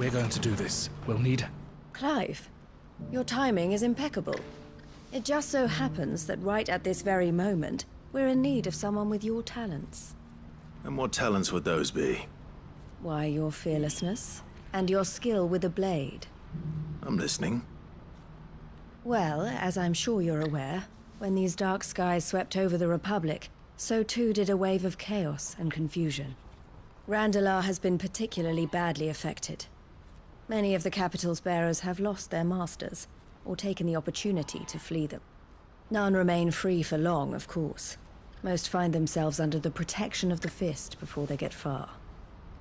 we're going to do this, we'll need... Clive, your timing is impeccable. It just so happens that right at this very moment, we're in need of someone with your talents. And what talents would those be? Why, your fearlessness, and your skill with a blade. I'm listening. Well, as I'm sure you're aware, when these dark skies swept over the Republic, so too did a wave of chaos and confusion. Randalar has been particularly badly affected. Many of the capital's bearers have lost their masters, or taken the opportunity to flee them. None remain free for long, of course. Most find themselves under the protection of the Fist before they get far.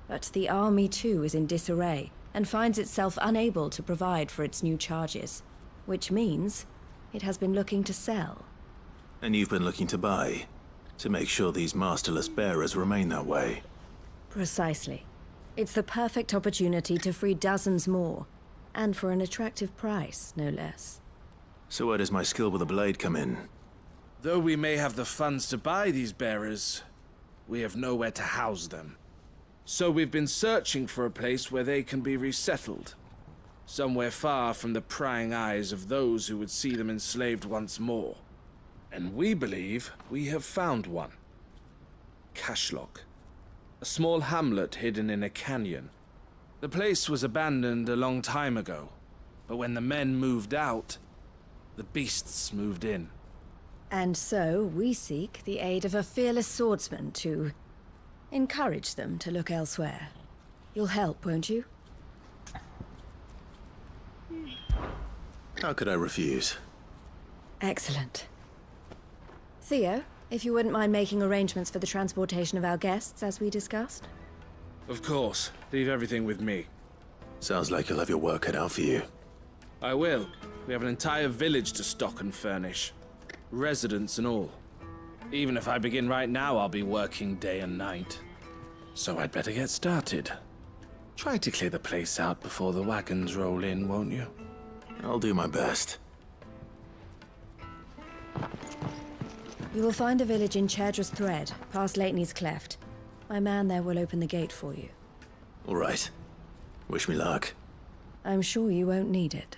But the army too is in disarray, and finds itself unable to provide for its new charges. Which means it has been looking to sell. And you've been looking to buy, to make sure these masterless bearers remain that way. Precisely. It's the perfect opportunity to free dozens more, and for an attractive price, no less. So where does my skill with a blade come in? Though we may have the funds to buy these bearers, we have nowhere to house them. So we've been searching for a place where they can be resettled. Somewhere far from the prying eyes of those who would see them enslaved once more. And we believe we have found one. Cashlock. A small hamlet hidden in a canyon. The place was abandoned a long time ago, but when the men moved out, the beasts moved in. And so we seek the aid of a fearless swordsman to encourage them to look elsewhere. You'll help, won't you? How could I refuse? Excellent. Theo, if you wouldn't mind making arrangements for the transportation of our guests, as we discussed. Of course. Leave everything with me. Sounds like you'll have your work cut out for you. I will. We have an entire village to stock and furnish. Residents and all. Even if I begin right now, I'll be working day and night. So I'd better get started. Try to clear the place out before the wagons roll in, won't you? I'll do my best. You will find a village in Chedra's Thread, past Leitney's Cleft. My man there will open the gate for you. All right. Wish me luck. I'm sure you won't need it.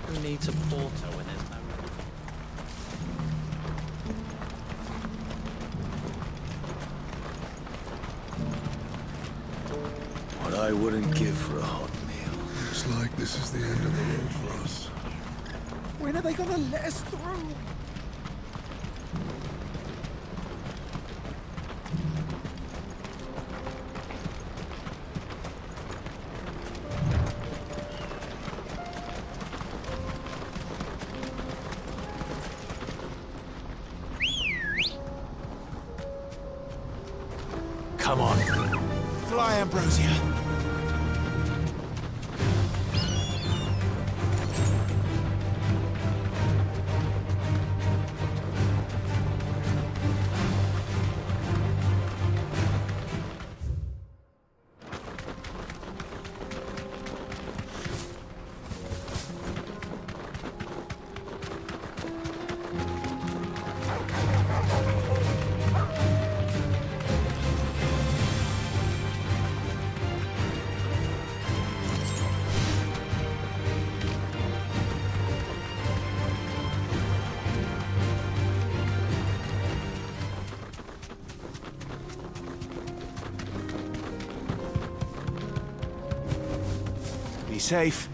Who needs a porter when there's no... What I wouldn't give for a hot meal. Looks like this is the end of the road for us. When are they gonna let us through? Come on. Fly, Ambrosia. Be safe.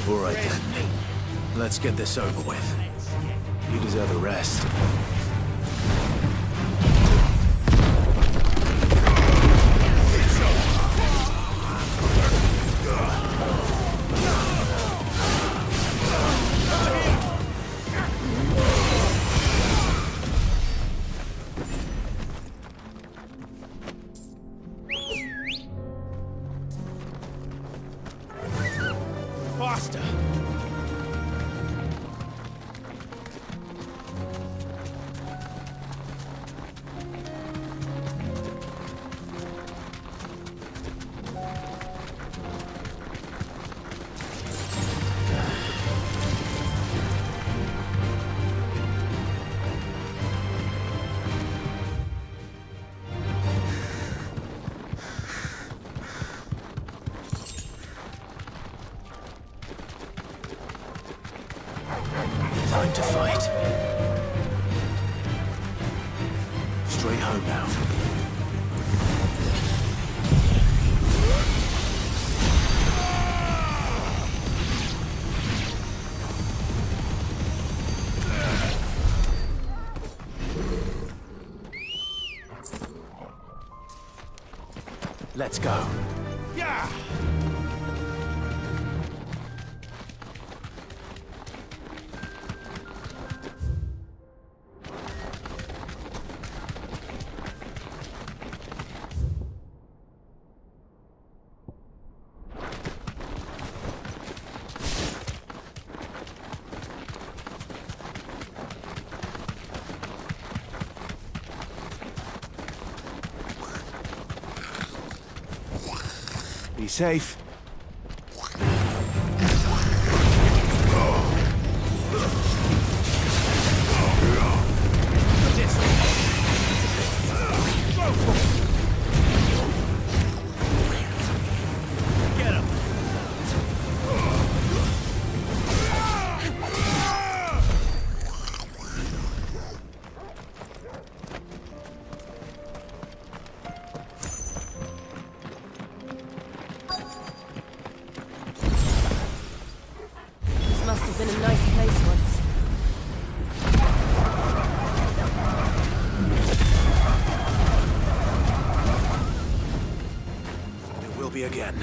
All right then. Let's get this over with. You deserve a rest. Faster! Time to fight. Straight home now. Let's go. Yeah! Be safe. Must have been a nice place once. It will be again.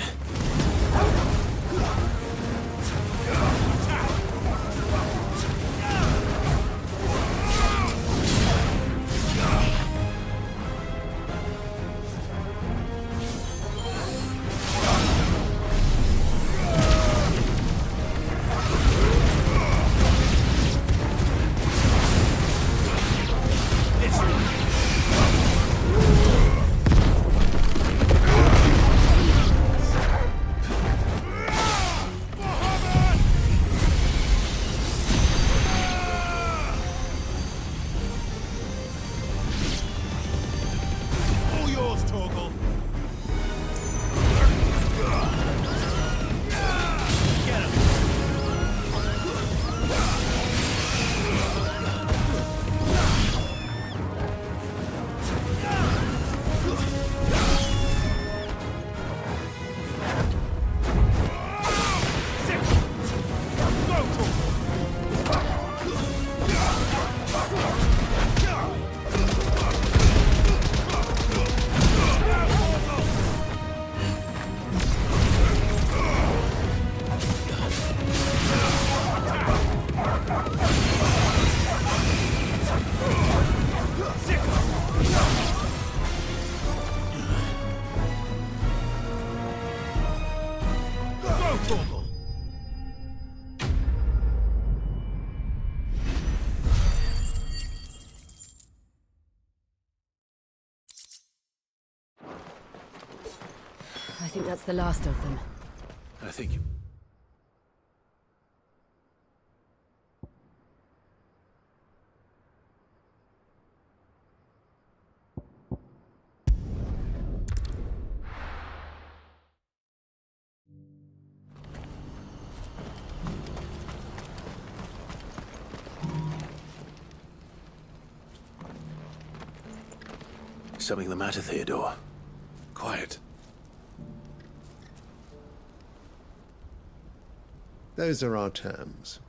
All yours, Torgal. Get him. I think that's the last of them. I think... Something the matter, Theodore? Quiet. Those are our terms.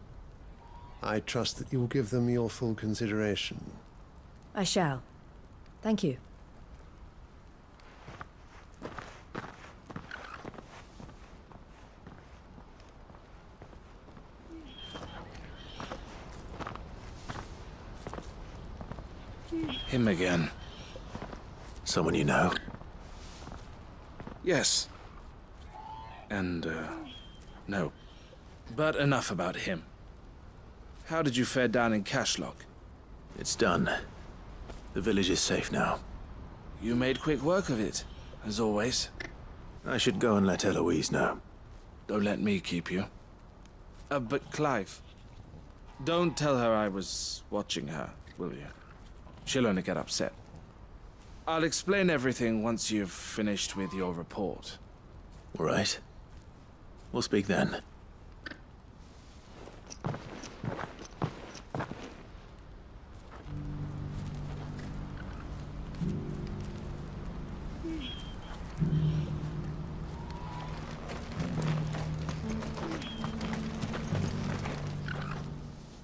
I trust that you will give them your full consideration. I shall. Thank you. Him again. Someone you know? Yes. And, no. But enough about him. How did you fare down in Cashlock? It's done. The village is safe now. You made quick work of it, as always. I should go and let Eloise know. Don't let me keep you. But Clive, don't tell her I was watching her, will you? She'll only get upset. I'll explain everything once you've finished with your report. All right. We'll speak then.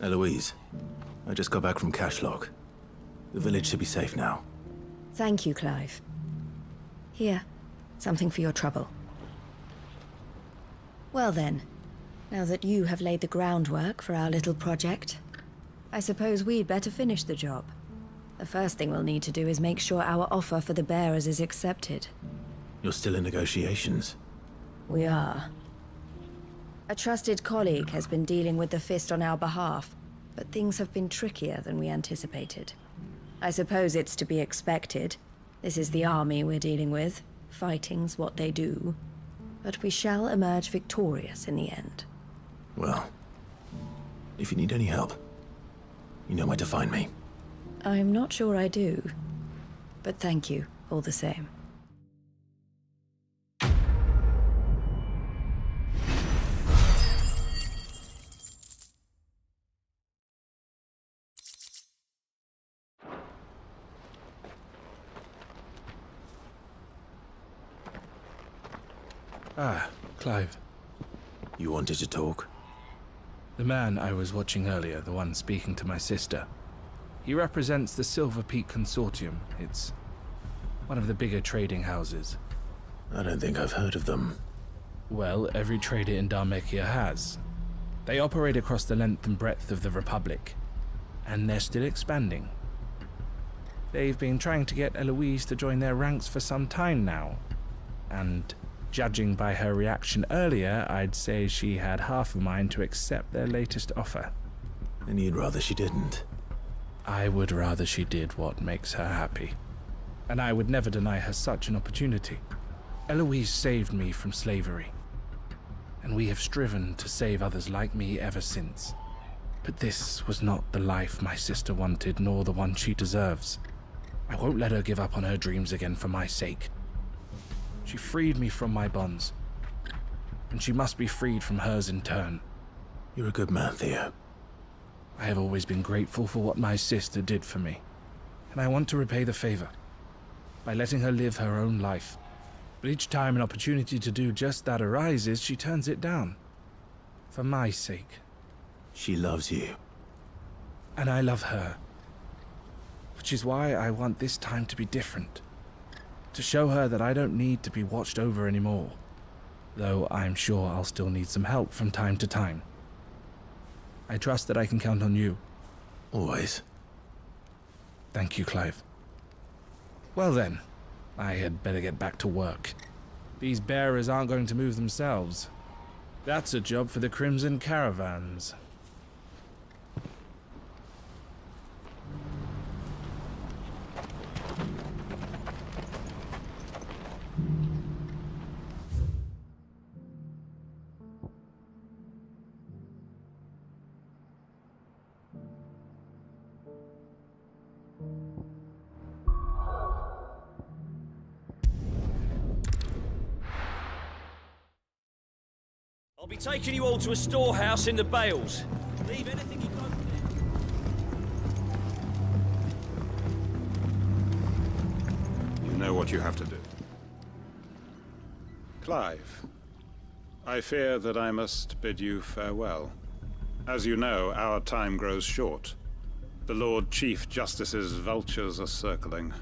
Eloise, I just got back from Cashlock. The village should be safe now. Thank you, Clive. Here, something for your trouble. Well then, now that you have laid the groundwork for our little project, I suppose we'd better finish the job. The first thing we'll need to do is make sure our offer for the bearers is accepted. You're still in negotiations? We are. A trusted colleague has been dealing with the Fist on our behalf, but things have been trickier than we anticipated. I suppose it's to be expected. This is the army we're dealing with. Fighting's what they do. But we shall emerge victorious in the end. Well, if you need any help, you know where to find me. I'm not sure I do. But thank you, all the same. Ah, Clive. You wanted to talk? The man I was watching earlier, the one speaking to my sister. He represents the Silver Peak Consortium. It's one of the bigger trading houses. I don't think I've heard of them. Well, every trader in Dharmekia has. They operate across the length and breadth of the Republic, and they're still expanding. They've been trying to get Eloise to join their ranks for some time now, and judging by her reaction earlier, I'd say she had half a mind to accept their latest offer. And you'd rather she didn't? I would rather she did what makes her happy. And I would never deny her such an opportunity. Eloise saved me from slavery. And we have striven to save others like me ever since. But this was not the life my sister wanted, nor the one she deserves. I won't let her give up on her dreams again for my sake. She freed me from my bonds, and she must be freed from hers in turn. You're a good man, Theo. I have always been grateful for what my sister did for me, and I want to repay the favor by letting her live her own life. But each time an opportunity to do just that arises, she turns it down. For my sake. She loves you. And I love her. Which is why I want this time to be different. To show her that I don't need to be watched over anymore. Though I'm sure I'll still need some help from time to time. I trust that I can count on you. Always. Thank you, Clive. Well then, I had better get back to work. These bearers aren't going to move themselves. That's a job for the Crimson Caravans. I'll be taking you all to a storehouse in the Bales. Leave anything you don't You know what you have to do. Clive, I fear that I must bid you farewell. As you know, our time grows short. The Lord Chief Justice's vultures are circling.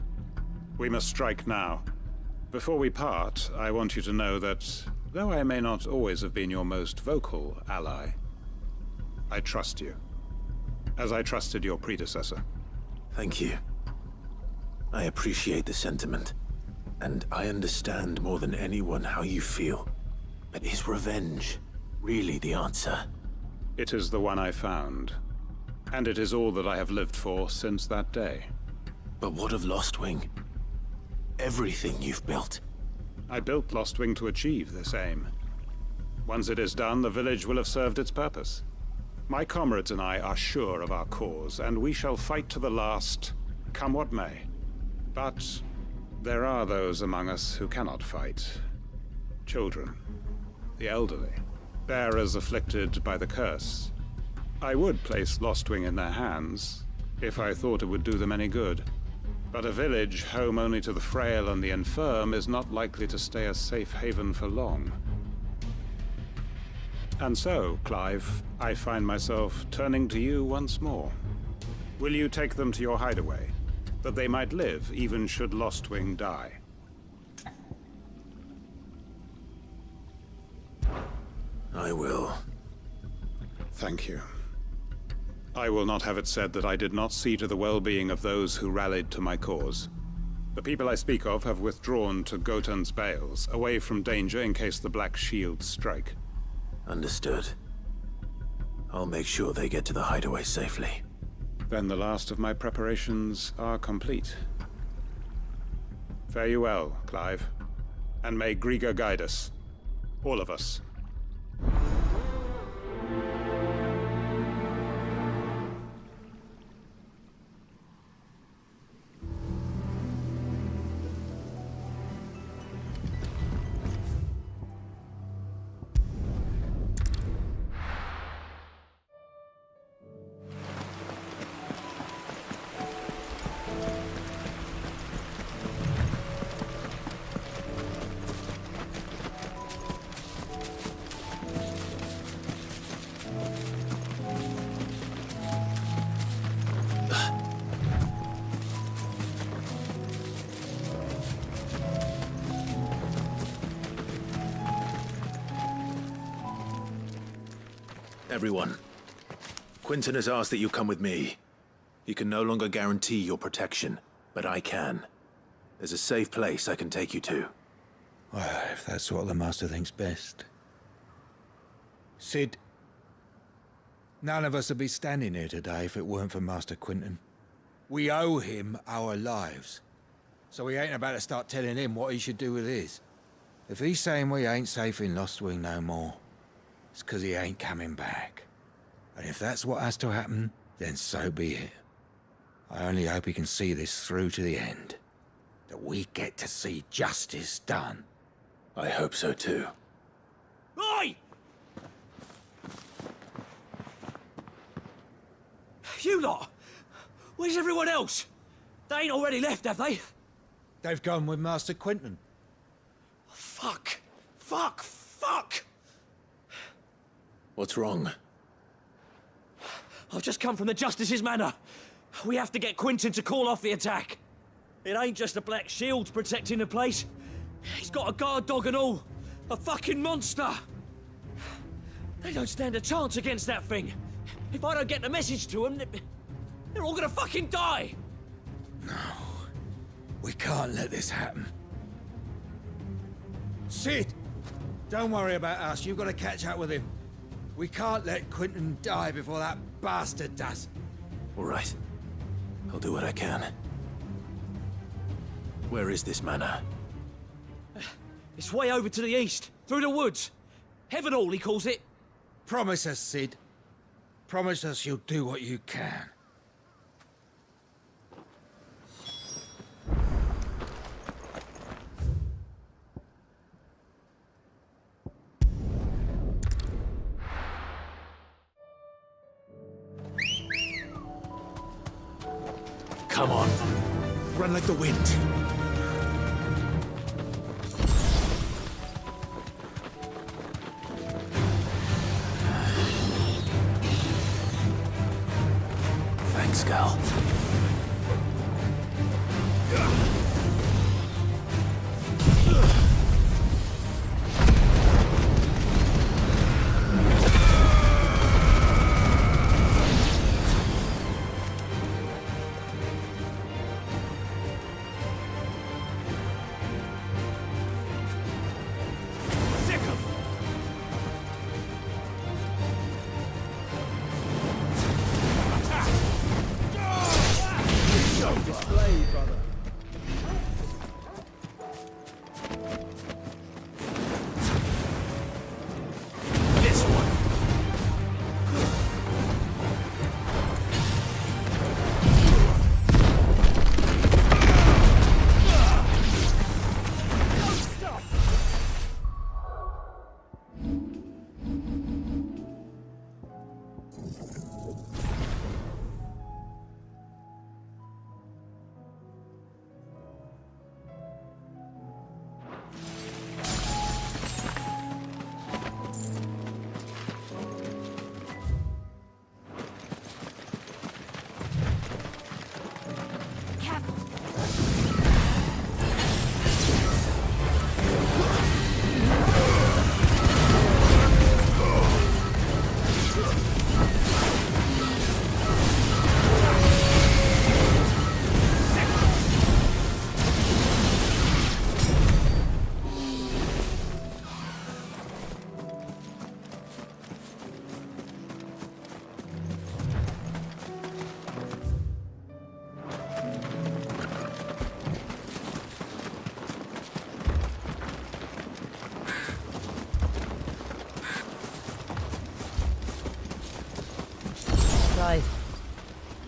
We must strike now. Before we part, I want you to know that, though I may not always have been your most vocal ally, I trust you, as I trusted your predecessor. Thank you. I appreciate the sentiment, and I understand more than anyone how you feel. But is revenge really the answer? It is the one I found, and it is all that I have lived for since that day. But what of Lostwing? Everything you've built. I built Lostwing to achieve this aim. Once it is done, the village will have served its purpose. My comrades and I are sure of our cause, and we shall fight to the last, come what may. But there are those among us who cannot fight. Children, the elderly, bearers afflicted by the curse. I would place Lostwing in their hands, if I thought it would do them any good. But a village home only to the frail and the infirm is not likely to stay a safe haven for long. And so, Clive, I find myself turning to you once more. Will you take them to your hideaway, that they might live even should Lostwing die? I will. Thank you. I will not have it said that I did not see to the well-being of those who rallied to my cause. The people I speak of have withdrawn to Gotan's Bales, away from danger in case the Black Shields strike. Understood. I'll make sure they get to the hideaway safely. Then the last of my preparations are complete. Fare you well, Clive. And may Griga guide us. All of us. Everyone, Quinton has asked that you come with me. He can no longer guarantee your protection, but I can. There's a safe place I can take you to. Well, if that's what the Master thinks best. Sid, none of us would be standing here today if it weren't for Master Quinton. We owe him our lives. So we ain't about to start telling him what he should do with his. If he's saying we ain't safe in Lostwing no more, it's 'cause he ain't coming back. And if that's what has to happen, then so be it. I only hope he can see this through to the end. That we get to see justice done. I hope so too. Oi! You lot! Where's everyone else? They ain't already left, have they? They've gone with Master Quinton. Fuck! Fuck! Fuck! What's wrong? I've just come from the Justice's manor. We have to get Quinton to call off the attack. It ain't just the Black Shields protecting the place. He's got a guard dog and all. A fucking monster. They don't stand a chance against that thing. If I don't get the message to them, they're all gonna fucking die. No. We can't let this happen. Sid! Don't worry about us. You've got to catch up with him. We can't let Quinton die before that bastard does. All right. I'll do what I can. Where is this manor? It's way over to the east, through the woods. Heavenhall, he calls it. Promise us, Sid. Promise us you'll do what you can. Come on. Run like the wind. Thanks, Gal.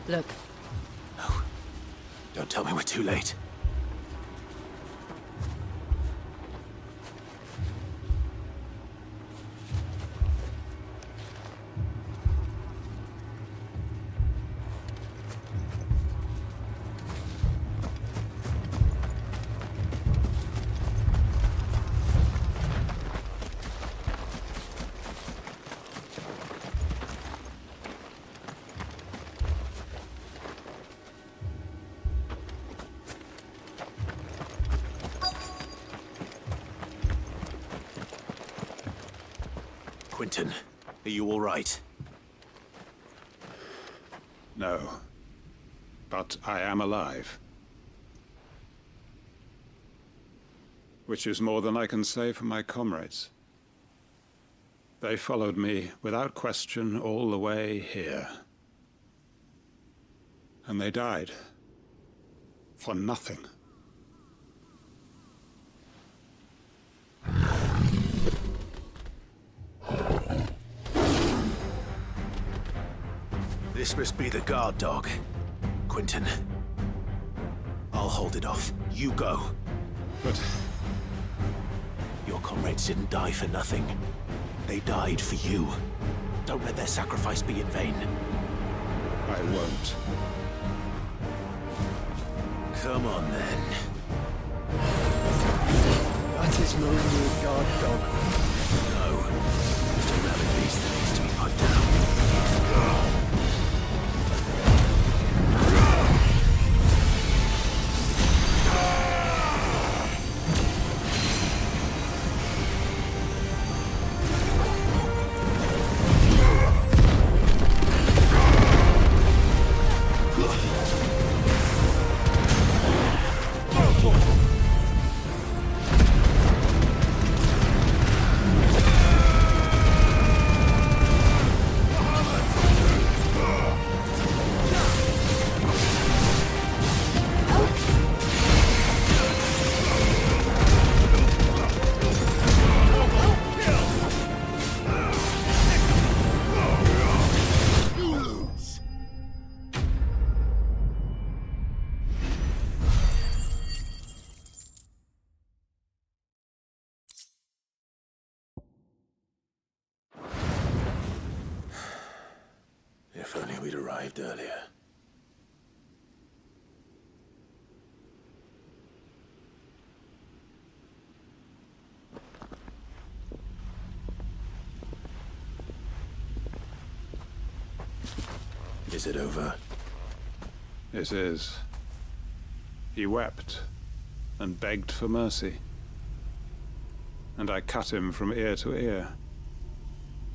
Look. No. Don't tell me we're too late. Quentin, are you all right? No. But I am alive. Which is more than I can say for my comrades. They followed me without question all the way here. And they died. For nothing. This must be the guard dog. Quentin. I'll hold it off. You go. But your comrades didn't die for nothing. They died for you. Don't let their sacrifice be in vain. I won't. Come on, then. That is no new guard dog. No. Just a rabid beast that needs to be put down. If only we'd arrived earlier. Is it over? It is. He wept and begged for mercy. And I cut him from ear to ear,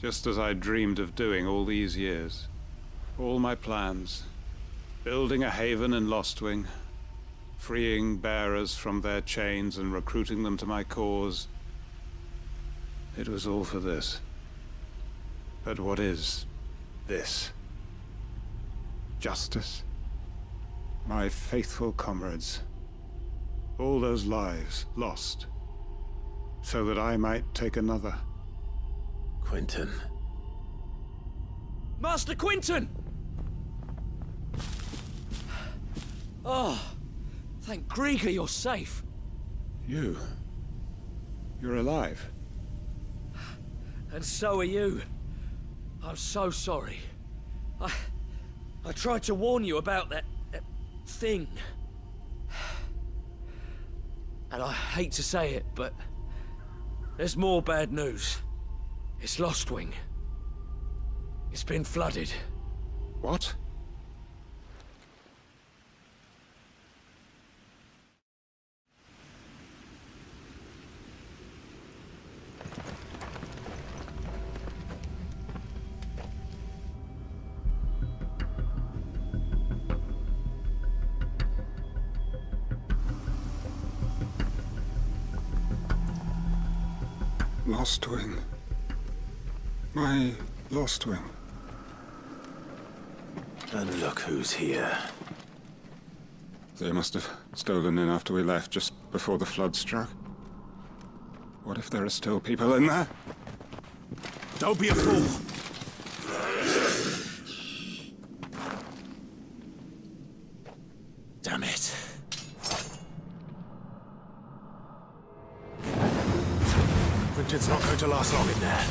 just as I dreamed of doing all these years. All my plans, building a haven in Lostwing, freeing bearers from their chains and recruiting them to my cause. It was all for this. But what is this? Justice? My faithful comrades. All those lives lost, so that I might take another. Quentin. Master Quinton! Oh, thank Grieger you're safe. You're alive. And so are you. I'm so sorry. I tried to warn you about that thing. And I hate to say it, but there's more bad news. It's Lostwing. It's been flooded. What? Lostwing. My Lostwing. And look who's here. They must have stolen in after we left, just before the flood struck. What if there are still people in there? Don't be a fool. Damn it. Quinton's not going to last long in there.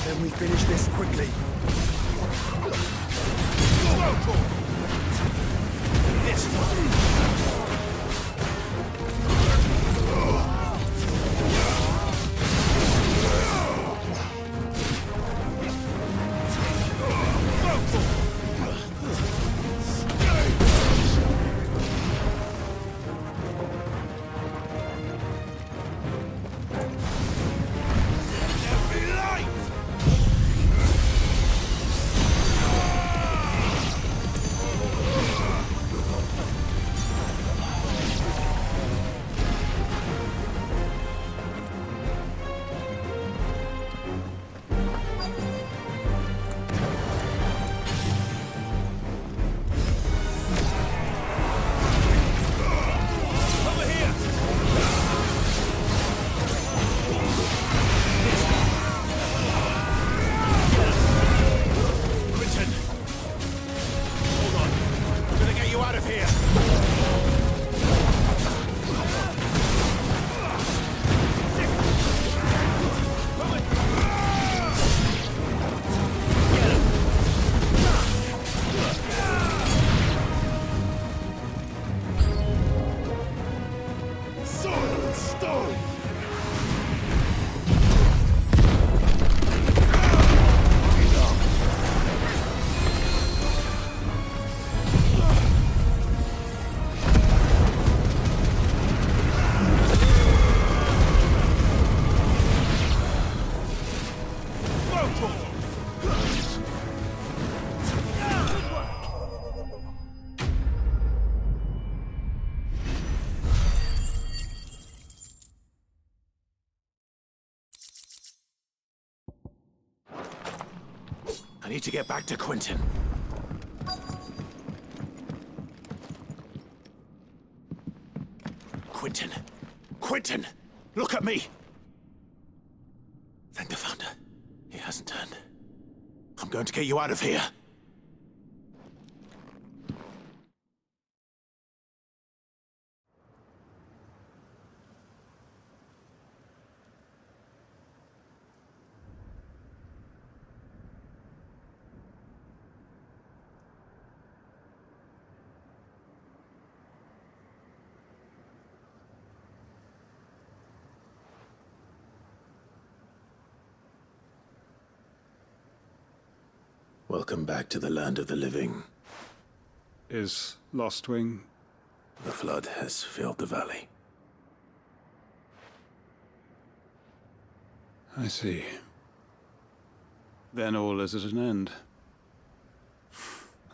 Then we finish this quickly. This one. I need to get back to Quentin. Quentin! Quentin! Look at me! Thank the Founder. He hasn't turned. I'm going to get you out of here. Welcome back to the land of the living. Is Lostwing? The flood has filled the valley. I see. Then all is at an end.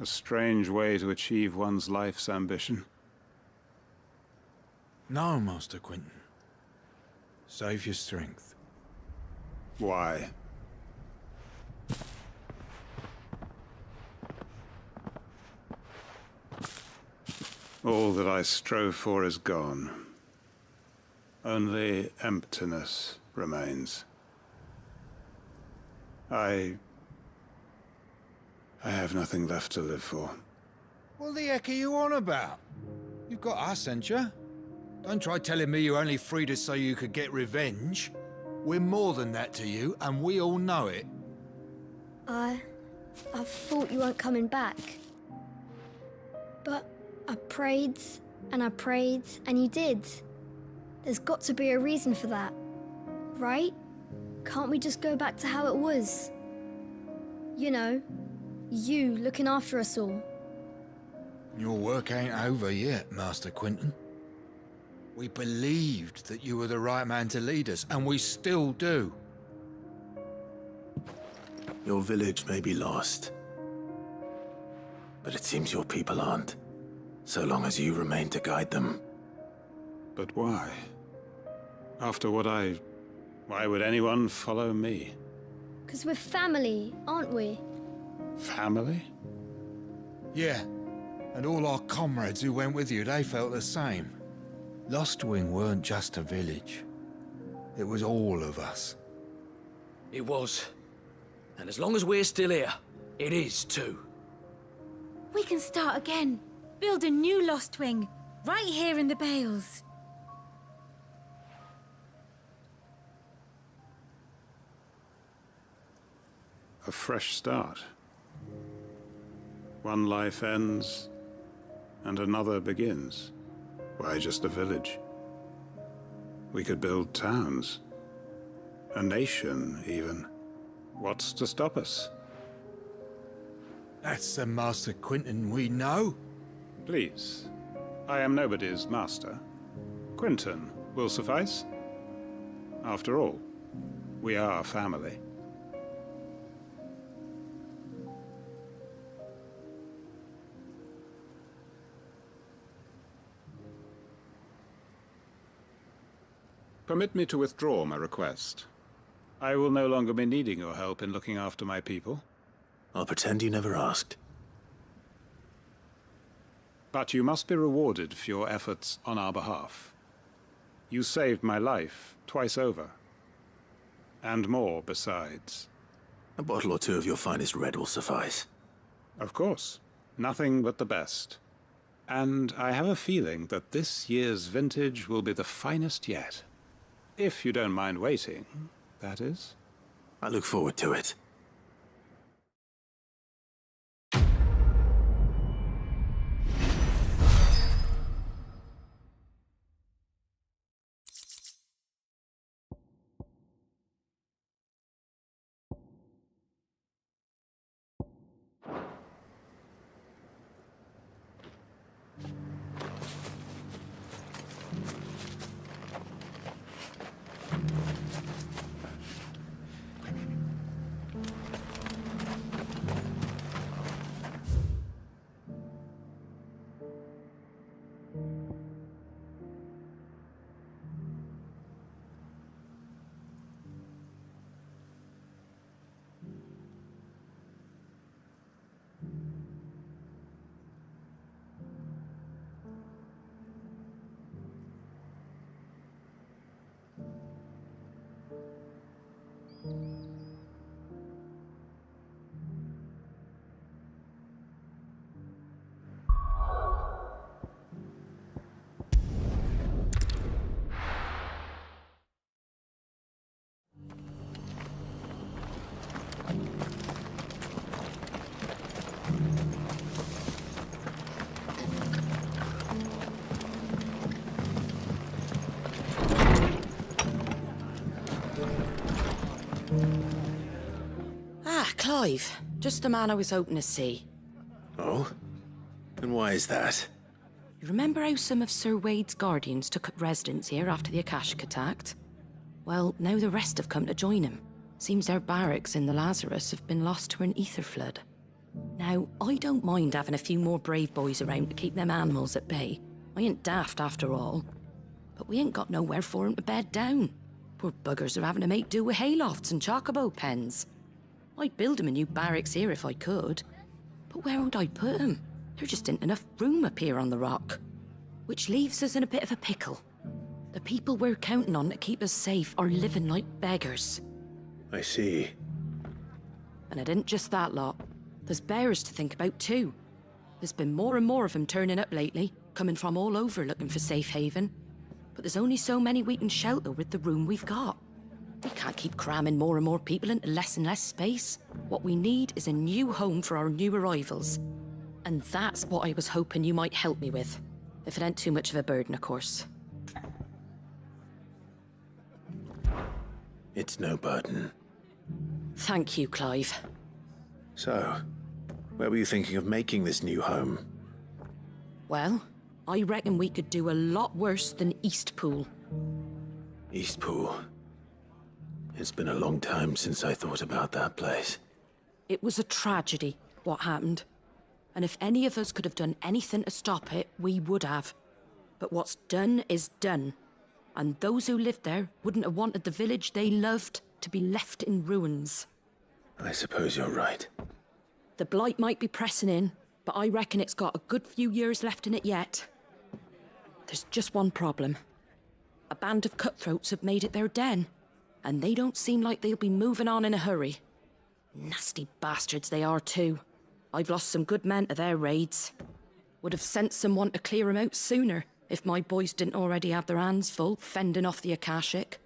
A strange way to achieve one's life's ambition. No, Master Quentin. Save your strength. Why? All that I strove for is gone. Only emptiness remains. I have nothing left to live for. What the heck are you on about? You've got us, ain't you? Don't try telling me you only freed us so you could get revenge. We're more than that to you, and we all know it. I thought you weren't coming back. But I prayed, and you did. There's got to be a reason for that, right? Can't we just go back to how it was? You know, you looking after us all. Your work ain't over yet, Master Quentin. We believed that you were the right man to lead us, and we still do. Your village may be lost, but it seems your people aren't, so long as you remain to guide them. But why? After what why would anyone follow me? 'Cause we're family, aren't we? Family? Yeah, and all our comrades who went with you, they felt the same. Lostwing weren't just a village. It was all of us. It was. And as long as we're still here, it is too. We can start again. Build a new Lostwing, right here in the Bales. A fresh start. One life ends, and another begins. Why just a village? We could build towns. A nation, even. What's to stop us? That's the Master Quentin we know. Please. I am nobody's master. Quentin will suffice. After all, we are family. Permit me to withdraw my request. I will no longer be needing your help in looking after my people. I'll pretend you never asked. But you must be rewarded for your efforts on our behalf. You saved my life twice over. And more besides. A bottle or two of your finest red will suffice. Of course. Nothing but the best. And I have a feeling that this year's vintage will be the finest yet. If you don't mind waiting, that is. I look forward to it. Clive. Just the man I was hoping to see. Oh? And why is that? You remember how some of Sir Wade's guardians took up residence here after the Akashic attacked? Well, now the rest have come to join him. Seems their barracks in the Lazarus have been lost to an ether flood. Now, I don't mind having a few more brave boys around to keep them animals at bay. I ain't daft after all. But we ain't got nowhere for 'em to bed down. Poor buggers are having to make do with haylofts and chocobo pens. I'd build 'em a new barracks here if I could. But where would I put 'em? There just ain't enough room up here on the rock. Which leaves us in a bit of a pickle. The people we're counting on to keep us safe are living like beggars. I see. And it ain't just that lot. There's bears to think about too. There's been more and more of them turning up lately, coming from all over looking for safe haven. But there's only so many we can shelter with the room we've got. We can't keep cramming more and more people into less and less space. What we need is a new home for our new arrivals. And that's what I was hoping you might help me with. If it ain't too much of a burden, of course. It's no burden. Thank you, Clive. So, where were you thinking of making this new home? Well, I reckon we could do a lot worse than Eastpool. Eastpool. It's been a long time since I thought about that place. It was a tragedy, what happened. And if any of us could have done anything to stop it, we would have. But what's done is done. And those who lived there wouldn't have wanted the village they loved to be left in ruins. I suppose you're right. The blight might be pressing in, but I reckon it's got a good few years left in it yet. There's just one problem. A band of cutthroats have made it their den, and they don't seem like they'll be moving on in a hurry. Nasty bastards they are too. I've lost some good men to their raids. Would have sent someone to clear 'em out sooner, if my boys didn't already have their hands full fending off the Akashic.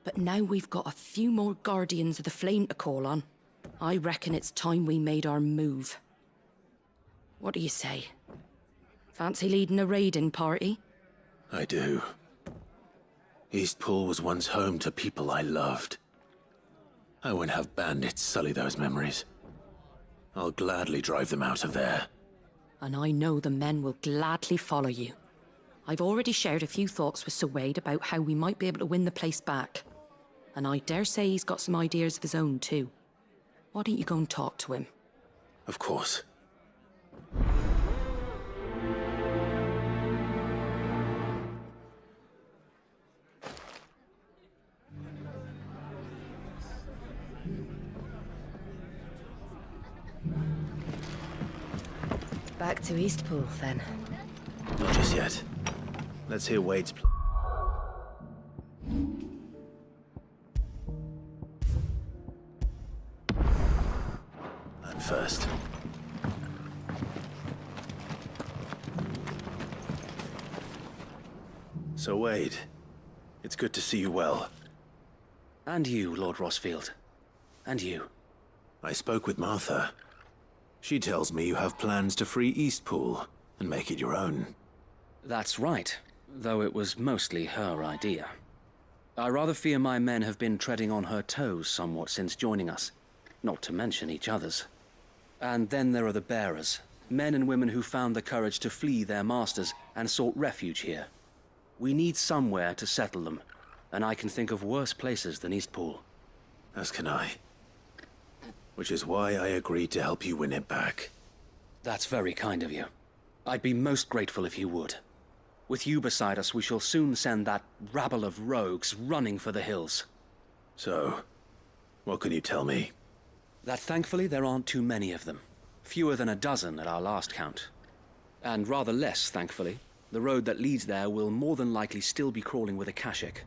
But now we've got a few more Guardians of the Flame to call on. I reckon it's time we made our move. What do you say? Fancy leading a raiding party? I do. Eastpool was once home to people I loved. I won't have bandits sully those memories. I'll gladly drive them out of there. And I know the men will gladly follow you. I've already shared a few thoughts with Sir Wade about how we might be able to win the place back. And I dare say he's got some ideas of his own too. Why don't you go and talk to him? Of course. Back to Eastpool, then. Not just yet. Let's hear Wade's plan first. So, Wade, it's good to see you well. And you, Lord Rossfield. And you. I spoke with Martha. She tells me you have plans to free Eastpool and make it your own. That's right, though it was mostly her idea. I rather fear my men have been treading on her toes somewhat since joining us, not to mention each other's. And then there are the bearers, men and women who found the courage to flee their masters and sought refuge here. We need somewhere to settle them, and I can think of worse places than Eastpool. As can I. Which is why I agreed to help you win it back. That's very kind of you. I'd be most grateful if you would. With you beside us, we shall soon send that rabble of rogues running for the hills. So, what can you tell me? That thankfully there aren't too many of them. Fewer than a dozen at our last count. And rather less, thankfully. The road that leads there will more than likely still be crawling with Akashic.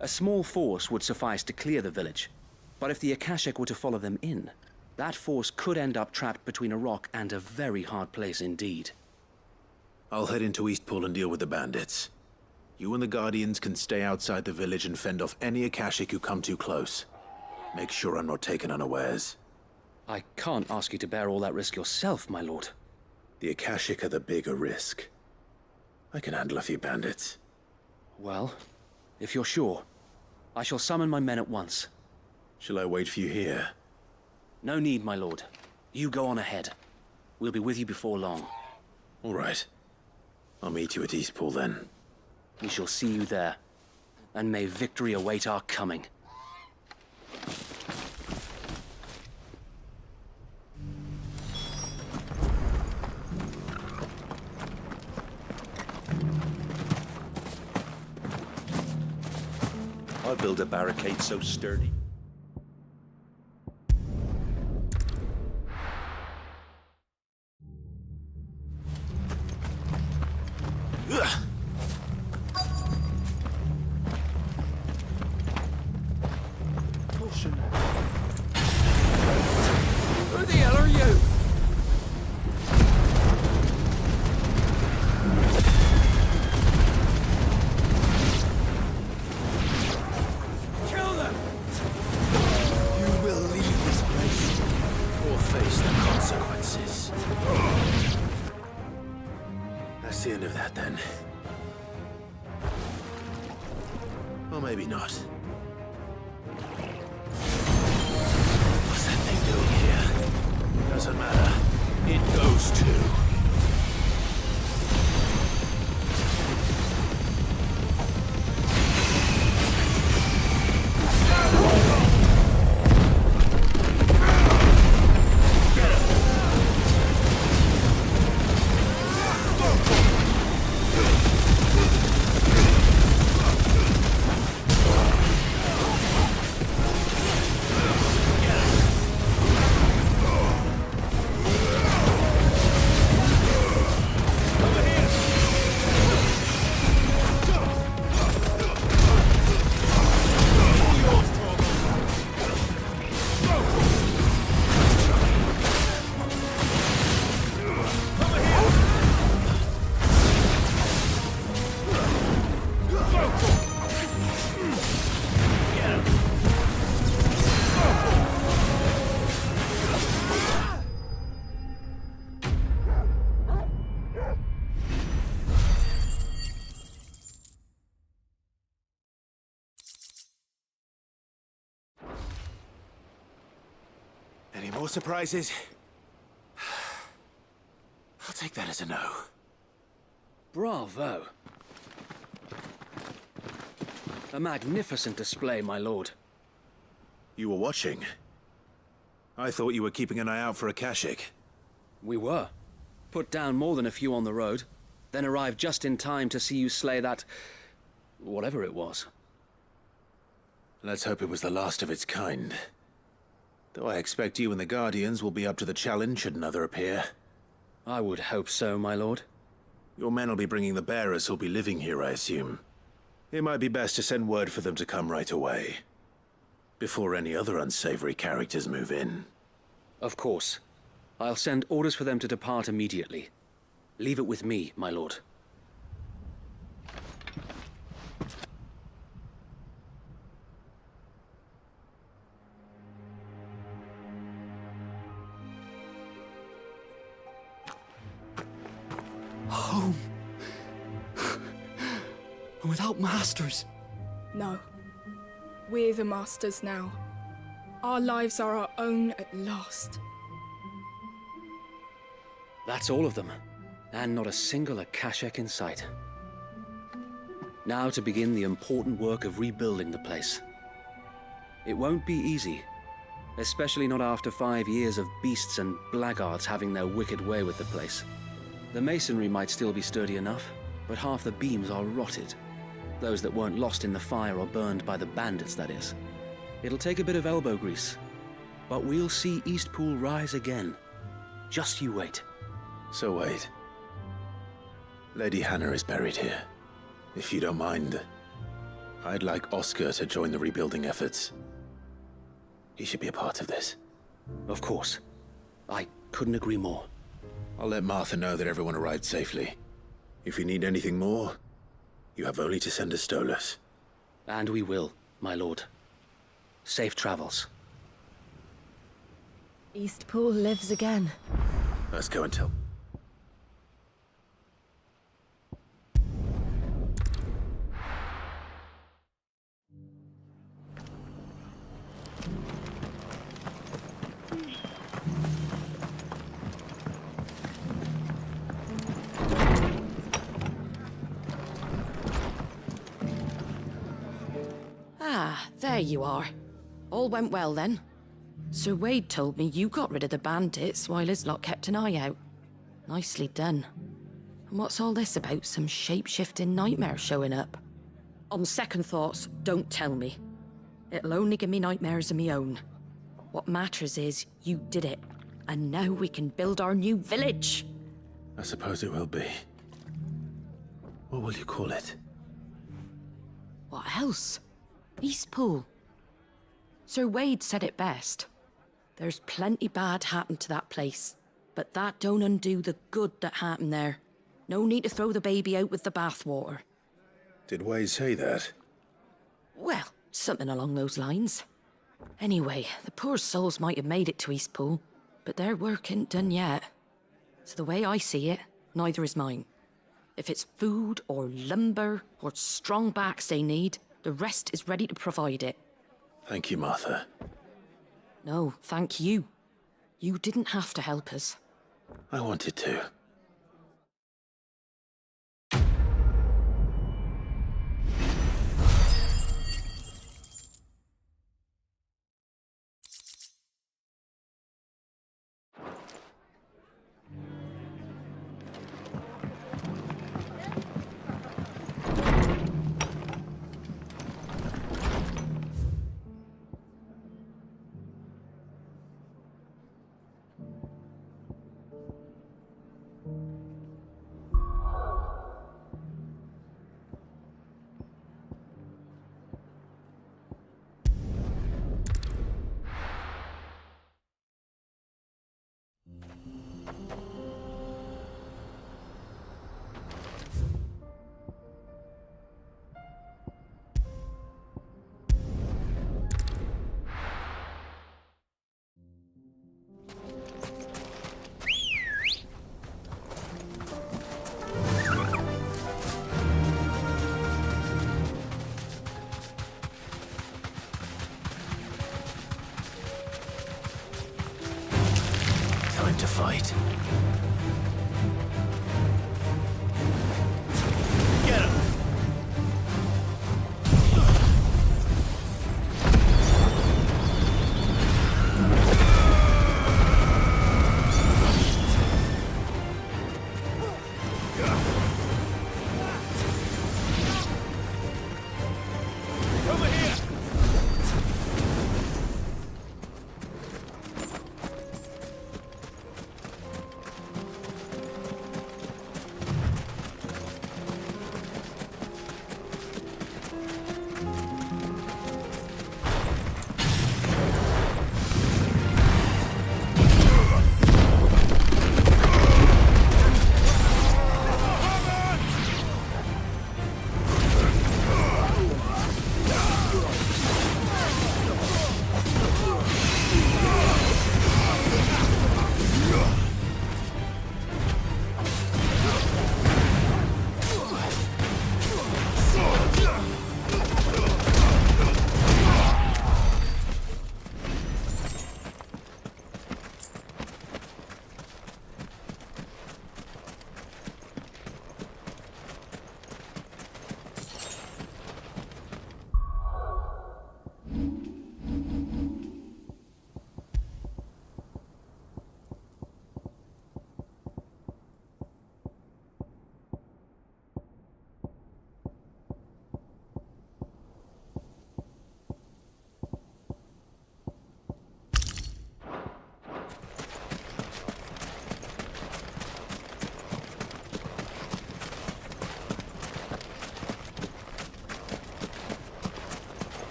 A small force would suffice to clear the village. But if the Akashic were to follow them in, that force could end up trapped between a rock and a very hard place indeed. I'll head into Eastpool and deal with the bandits. You and the Guardians can stay outside the village and fend off any Akashic who come too close. Make sure I'm not taken unawares. I can't ask you to bear all that risk yourself, my lord. The Akashic are the bigger risk. I can handle a few bandits. Well, if you're sure, I shall summon my men at once. Shall I wait for you here? No need, my lord. You go on ahead. We'll be with you before long. All right. I'll meet you at Eastpool then. We shall see you there, and may victory await our coming. I'll build a barricade so sturdy. Who the hell are you? Kill them! You will leave this place, or face the consequences. That's the end of that, then. Or maybe not. What's that thing doing here? Doesn't matter. It goes too. Any more surprises? I'll take that as a no. Bravo. A magnificent display, my lord. You were watching? I thought you were keeping an eye out for a Kashik. We were. Put down more than a few on the road, then arrived just in time to see you slay that... whatever it was. Let's hope it was the last of its kind. Though I expect you and the Guardians will be up to the challenge should another appear. I would hope so, my lord. Your men will be bringing the bearers who'll be living here, I assume. It might be best to send word for them to come right away, before any other unsavory characters move in. Of course. I'll send orders for them to depart immediately. Leave it with me, my lord. Home. Without masters. No. We're the masters now. Our lives are our own at last. That's all of them. And not a single Akashek in sight. Now to begin the important work of rebuilding the place. It won't be easy. Especially not after 5 years of beasts and blackguards having their wicked way with the place. The masonry might still be sturdy enough, but half the beams are rotted. Those that weren't lost in the fire or burned by the bandits, that is. It'll take a bit of elbow grease. But we'll see Eastpool rise again. Just you wait. So wait. Lady Hannah is buried here. If you don't mind, I'd like Oscar to join the rebuilding efforts. He should be a part of this. Of course. I couldn't agree more. I'll let Martha know that everyone arrived safely. If you need anything more, you have only to send a Stolas. And we will, my lord. Safe travels. Eastpool lives again. Let's go and tell. There you are. All went well then. Sir Wade told me you got rid of the bandits while his lot kept an eye out. Nicely done. And what's all this about some shape-shifting nightmare showing up? On second thoughts, don't tell me. It'll only give me nightmares of me own. What matters is you did it. And now we can build our new village. I suppose it will be. What will you call it? What else? Eastpool. Sir Wade said it best. There's plenty bad happened to that place, but that don't undo the good that happened there. No need to throw the baby out with the bathwater. Did Wade say that? Well, something along those lines. Anyway, the poor souls might have made it to Eastpool, but their work ain't done yet. So the way I see it, neither is mine. If it's food or lumber or strong backs they need, the rest is ready to provide it. Thank you, Martha. No, thank you. You didn't have to help us. I wanted to. Time to fight. Get him! Over here!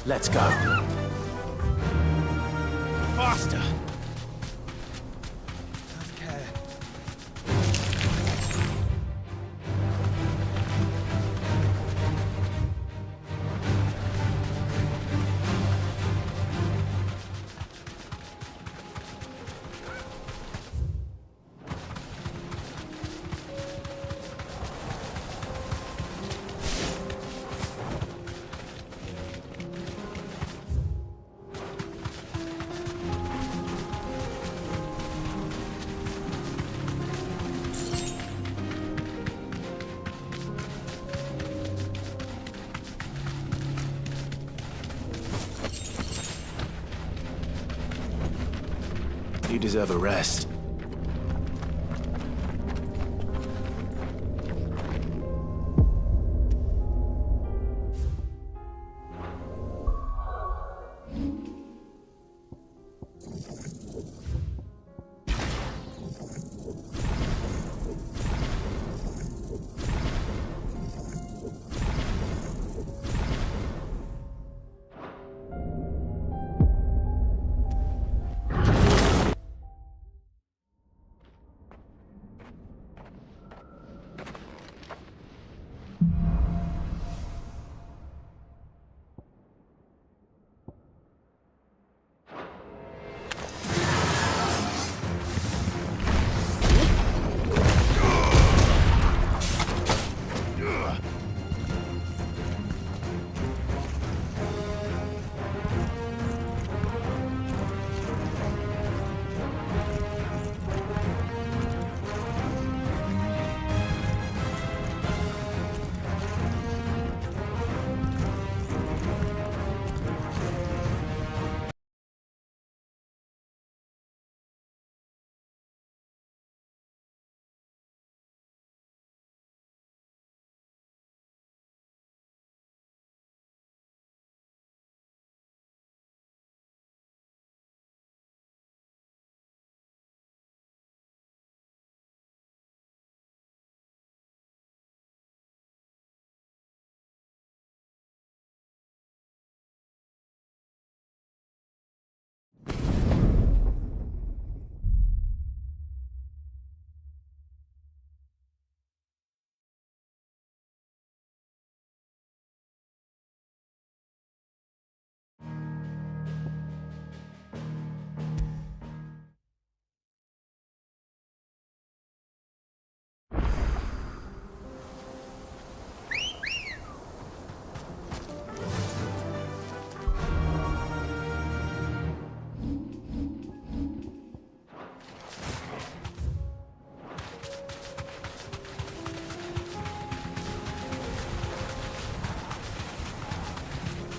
Let's go. Faster! You deserve a rest.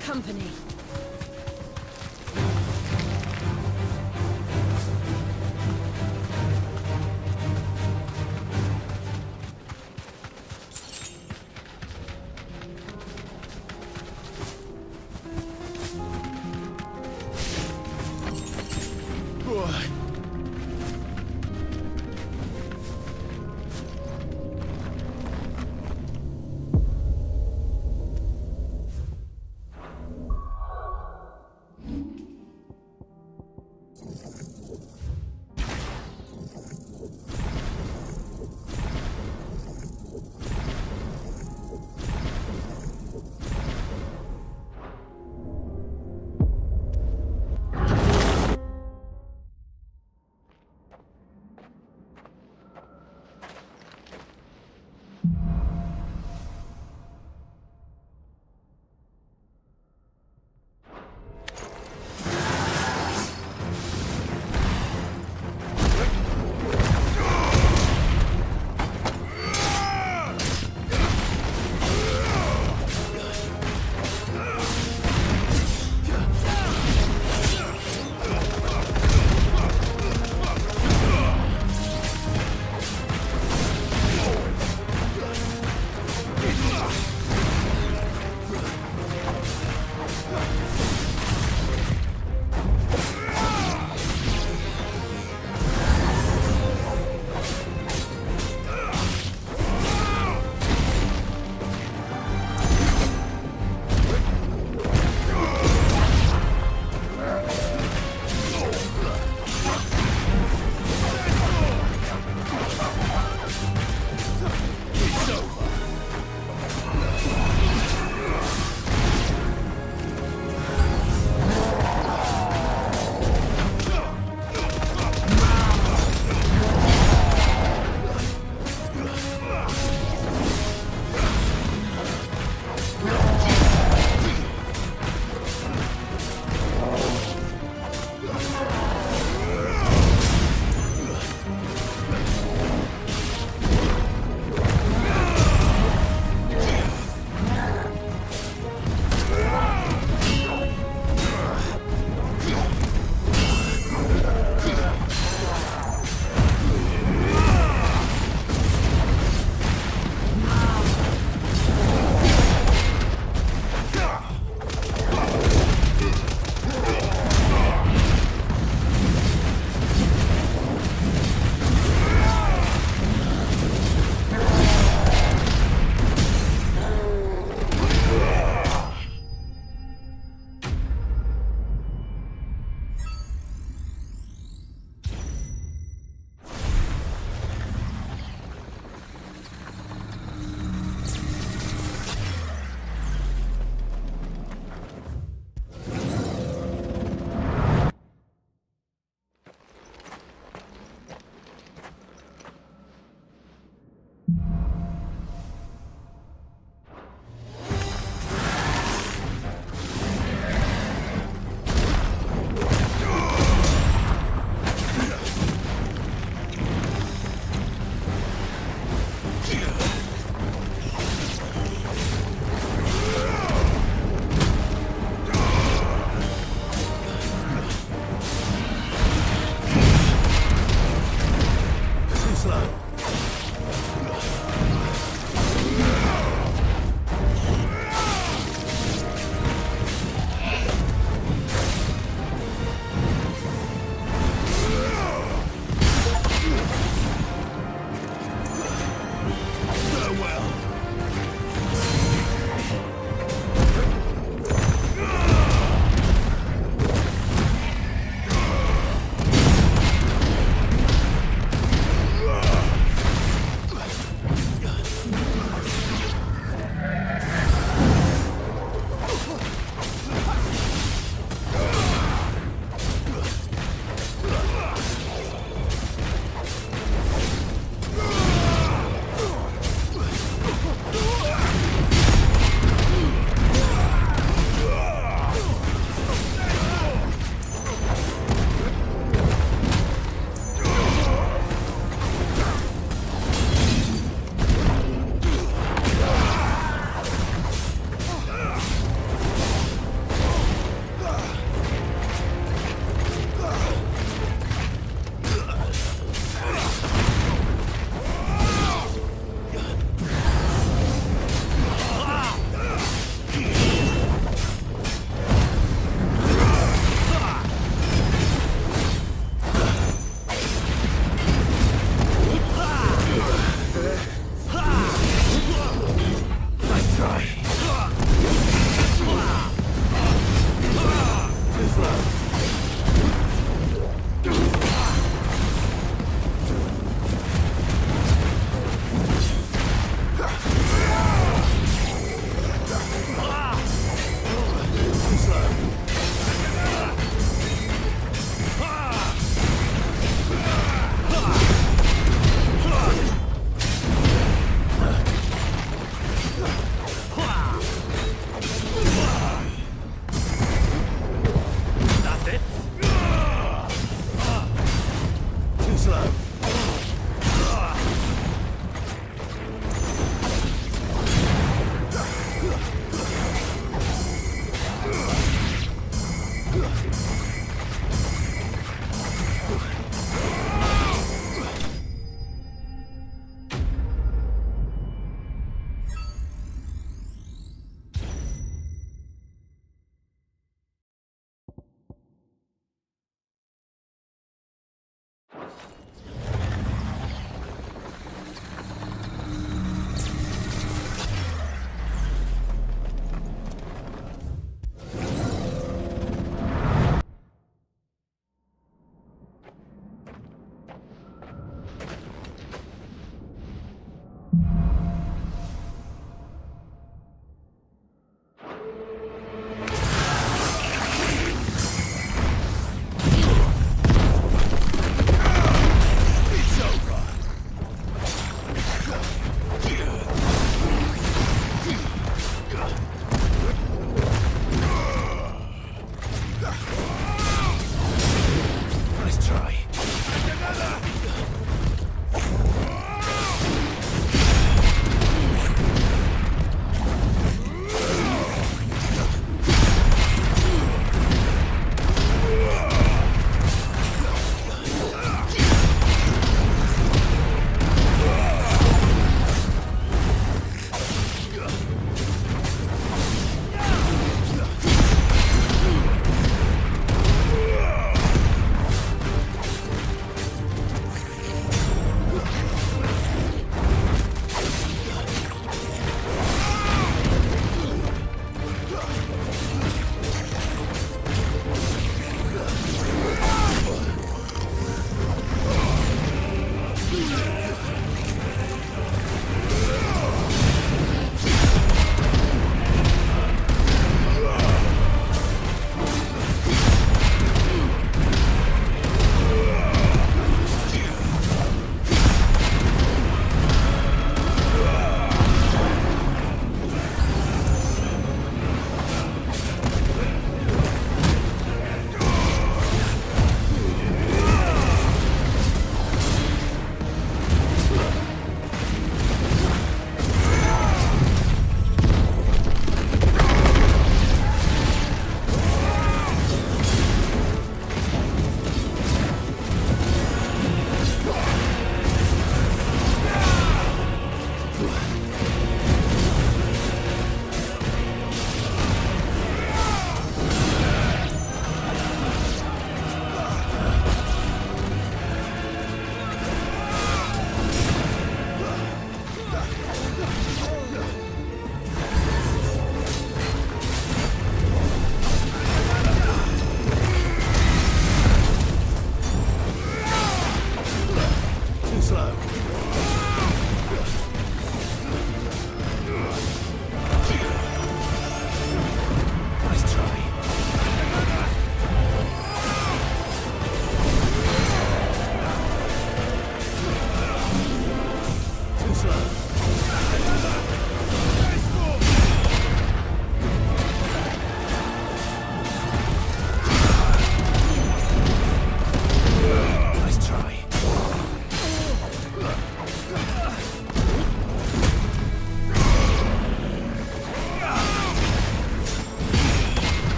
Company.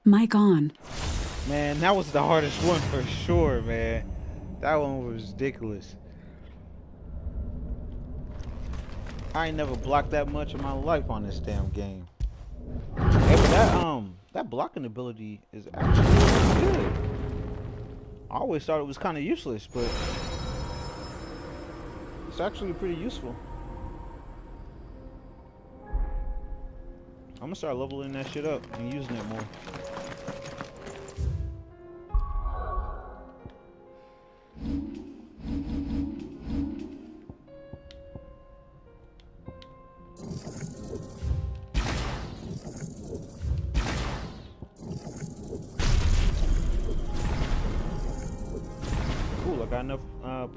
Mic on. Man, that was the hardest one for sure, man. That one was ridiculous. I ain't never blocked that much in my life on this damn game. Hey, but that blocking ability is actually good. I always thought it was kind of useless, but it's actually pretty useful. I'm gonna start leveling that shit up and using it more. Cool, I got enough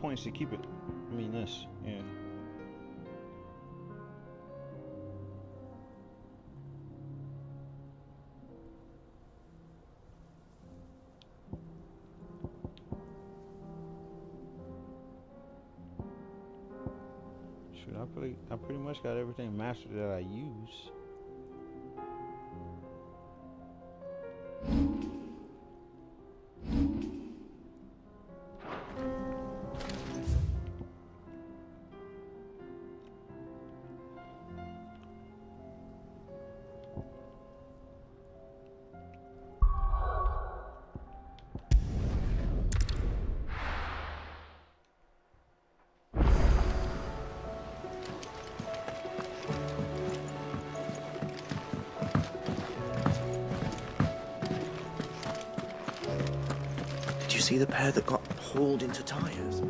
points to keep it. I mean this, yeah. Shoot, I pretty much got everything mastered that I use. Did you see the pair that got hauled into tires?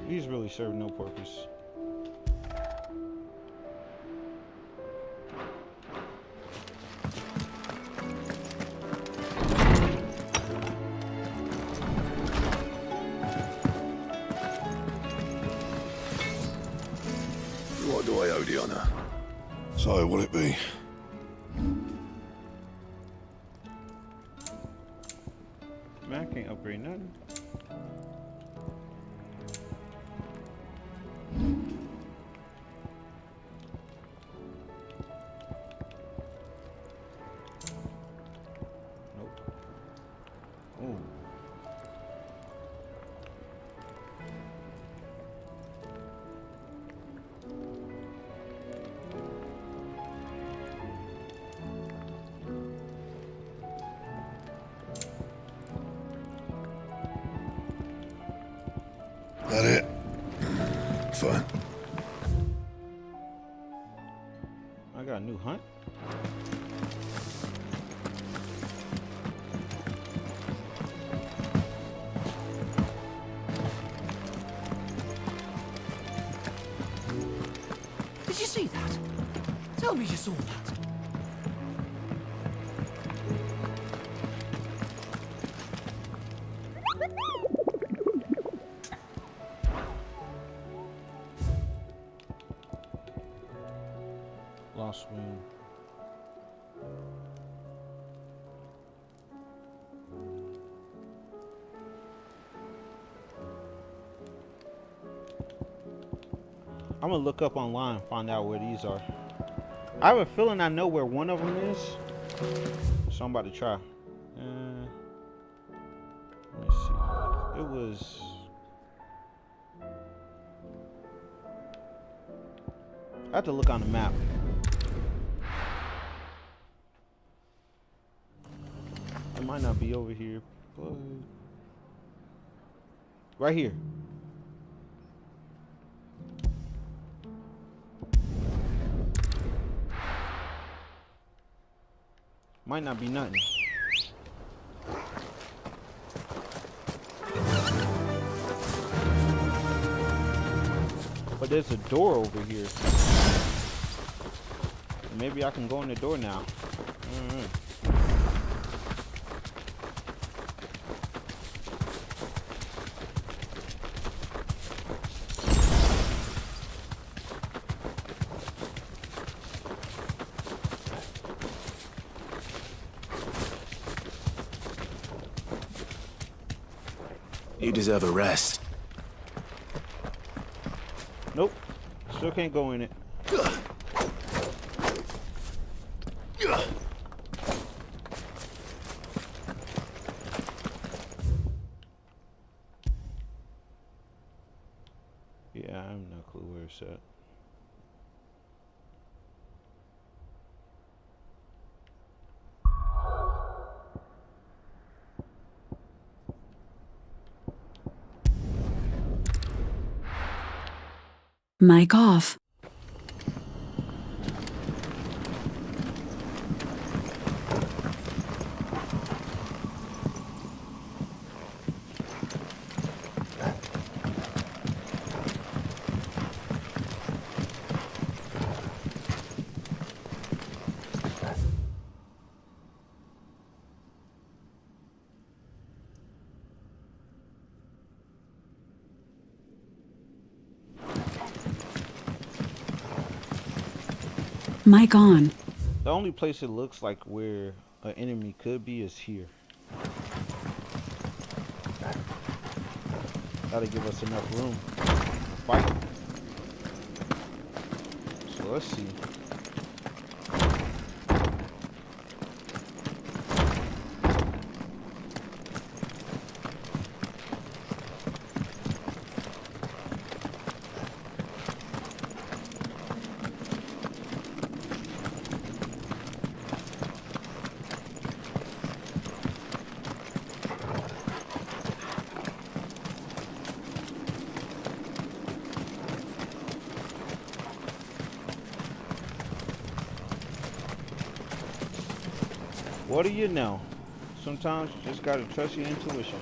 These really serve no purpose. What do I owe the honor? So, will it be? Man, I can't upgrade nothing. That it? Fine. I got a new hunt. Did you see that? Tell me you saw that. Lost wing. I'm gonna look up online and find out where these are. I have a feeling I know where one of them is, so I'm about to try. Let me see. It was. I have to look on the map. It might not be over here, but right here. Might not be nothing. But there's a door over here. Maybe I can go in the door now. You deserve a rest. Nope. Still can't go in it. Yeah, I have no clue where it's at. Mic off. Mic on. The only place it looks like where an enemy could be is here. Gotta give us enough room to fight. So let's see. What do you know? Sometimes you just gotta trust your intuition.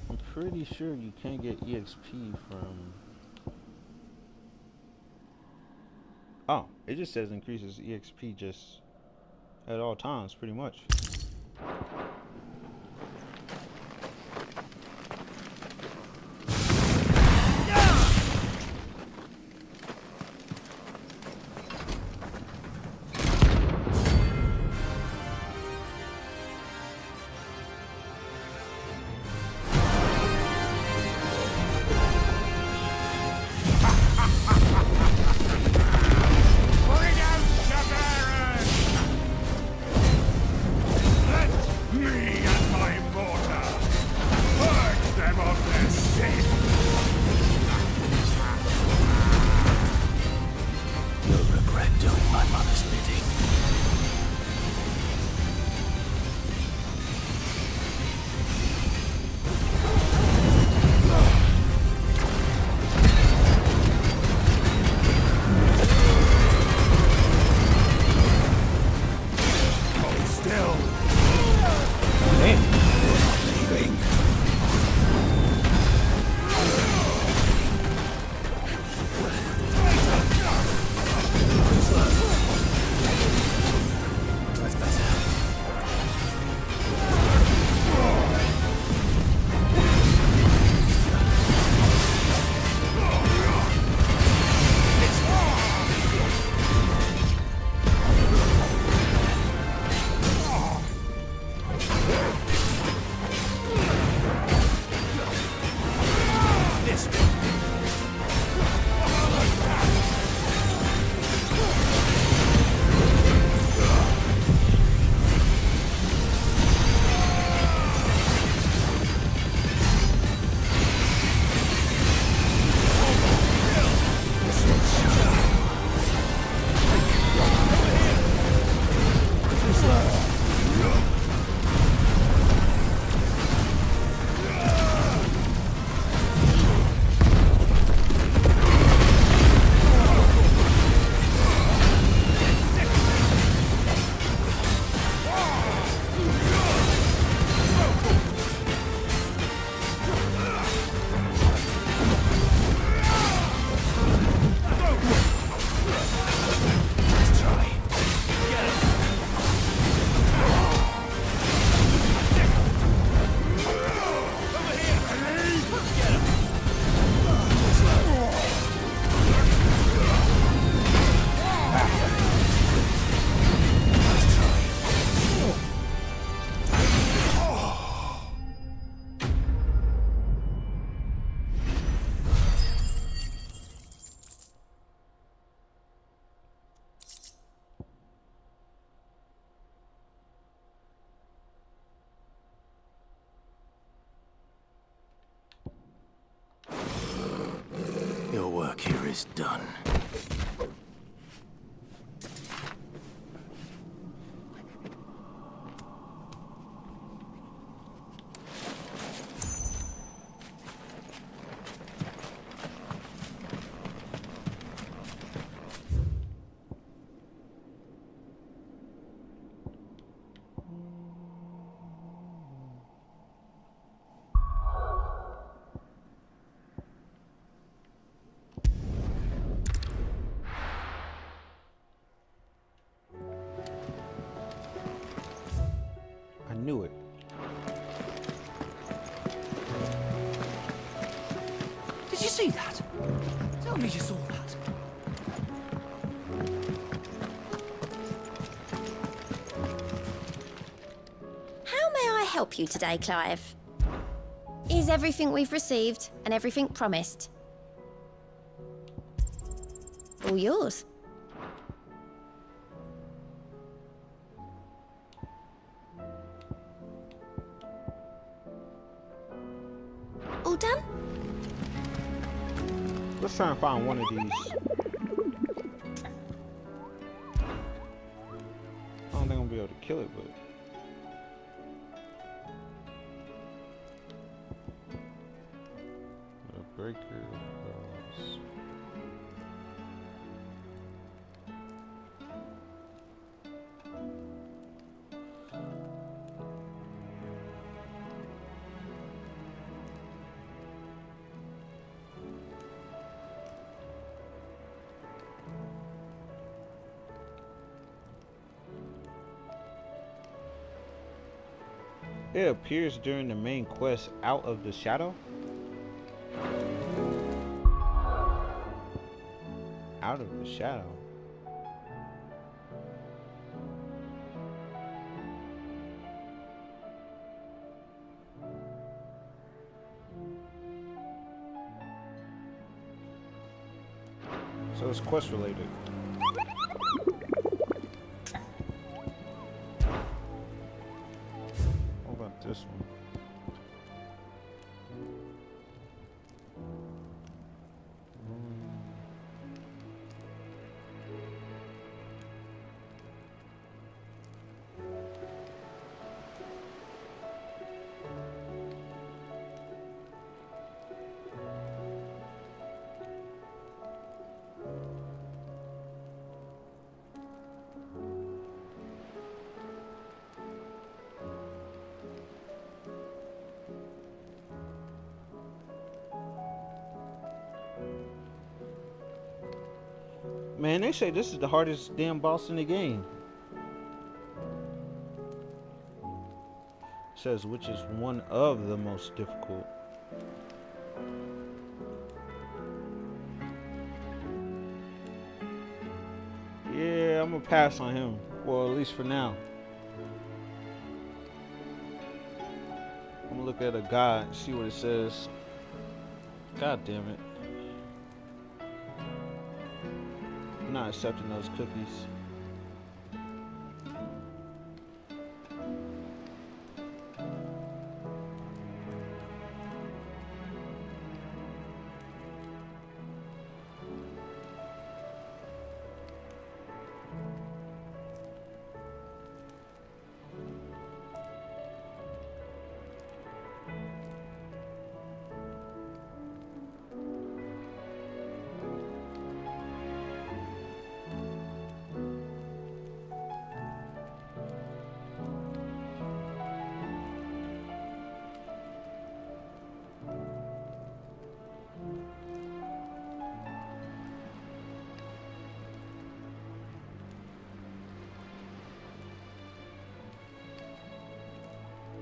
I'm pretty sure you can't get EXP from... Oh, it just says increases EXP just at all times, pretty much. work here is done. I knew it. Did you see that? Tell me you saw that. How may I help you today, Clive? Is everything we've received and everything promised? All yours. All done? Let's try and find one of these. I don't think I'm gonna be able to kill it, but a breaker across. It appears during the main quest Out of the Shadow. Out of the Shadow. So it's quest related. This one. Man, they say this is the hardest damn boss in the game. It says which is one of the most difficult. Yeah, I'm gonna pass on him. Well, at least for now. I'm gonna look at a guide and see what it says. God damn it. I'm not accepting those cookies.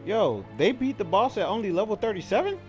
Yo, they beat the boss at only level 37?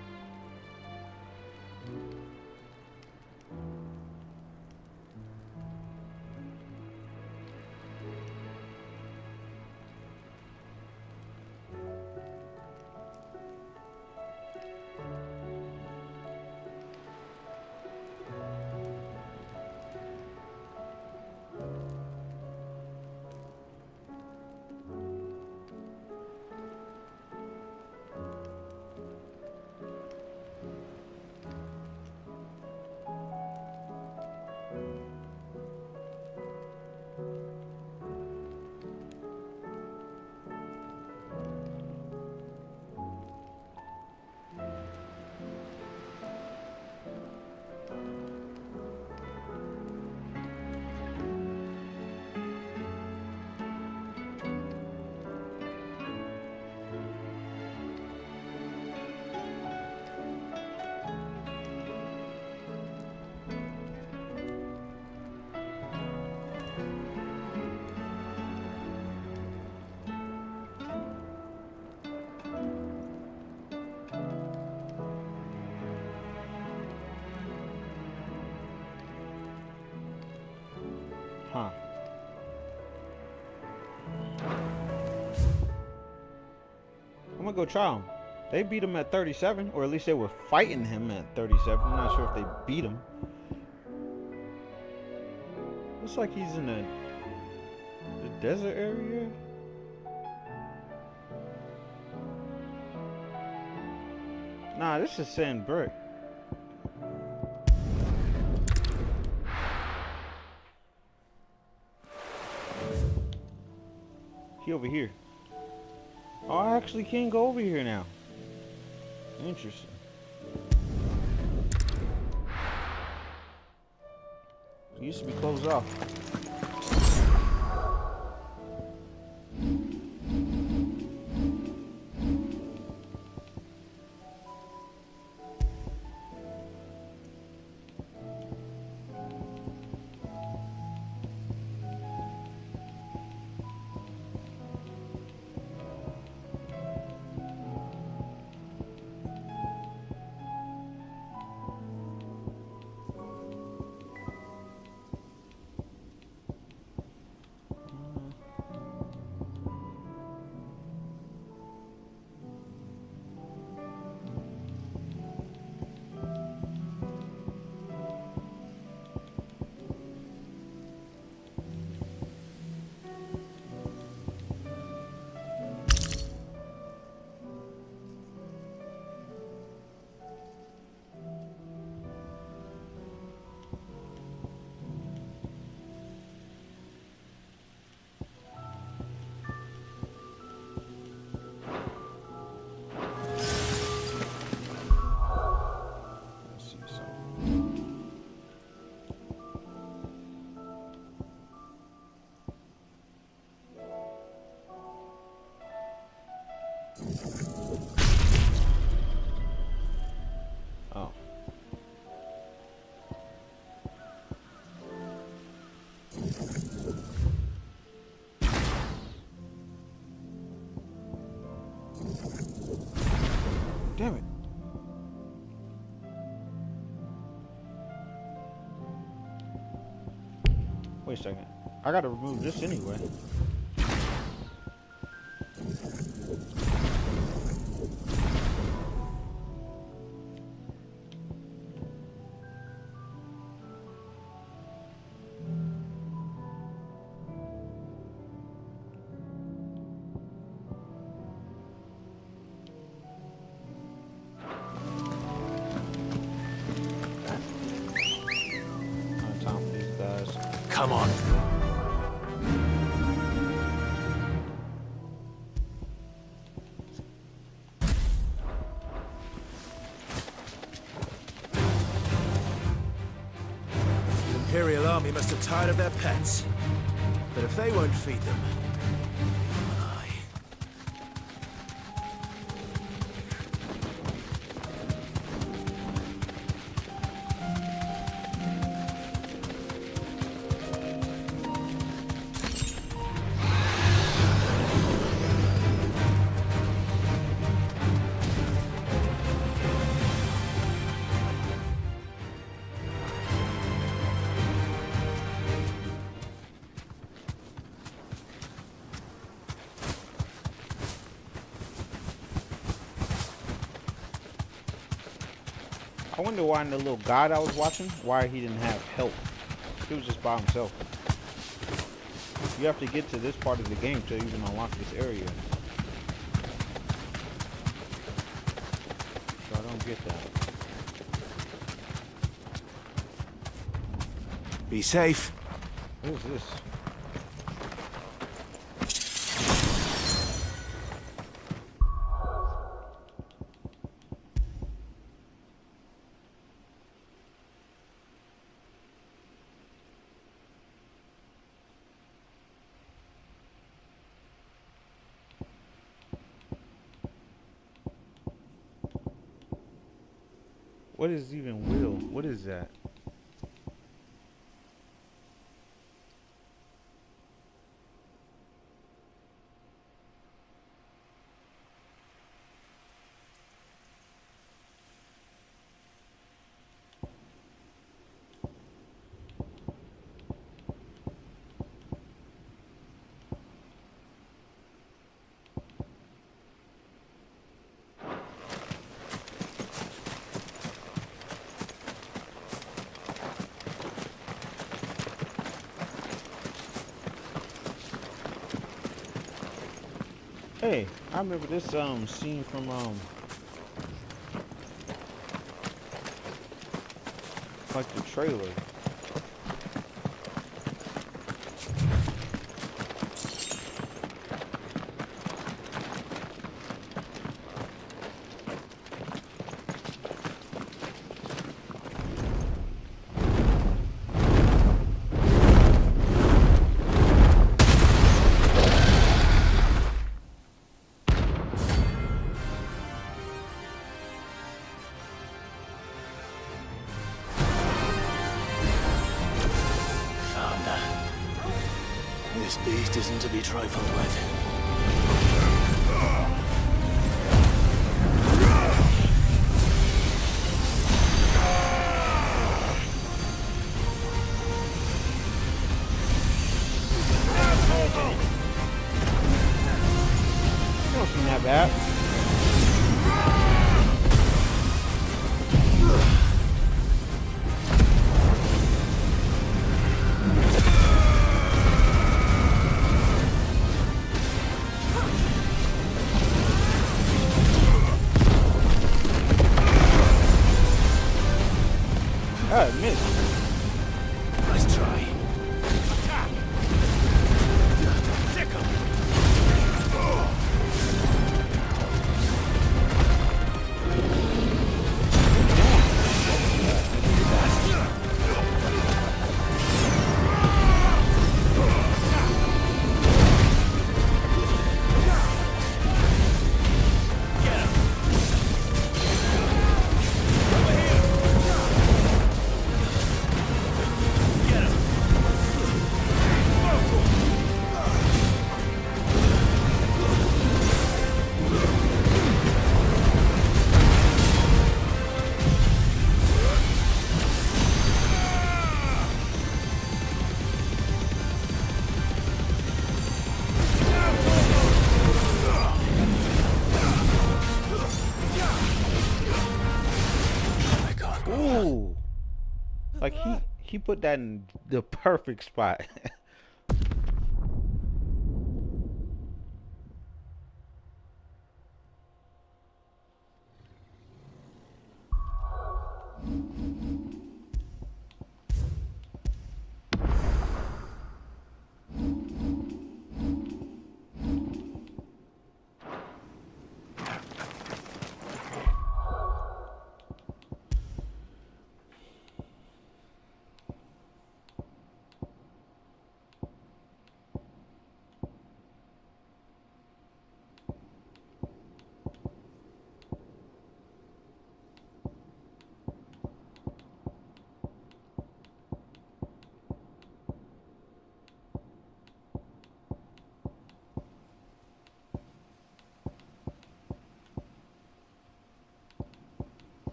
Huh. I'm gonna go try them. They beat him at 37, or at least they were fighting him at 37. I'm not sure if they beat him. Looks like he's in the desert area. Nah, this is sand brick. He over here. Oh, I actually can go over here now. Interesting. It used to be closed off. Damn it. Wait a second. I gotta remove this anyway. Come on. The Imperial Army must have tired of their pets. But if they won't feed them, I wonder why in the little guide I was watching, why he didn't have help. He was just by himself. You have to get to this part of the game to even unlock this area. So I don't get that. be safe. What is this? What is even will? What is that? Hey, I remember this scene from like the trailer. This beast isn't to be trifled with. Don't seem that bad. I missed. Nice try. Attack! Sickle! Ooh. Like he put that in the perfect spot.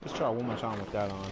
Let's try one more time with that on.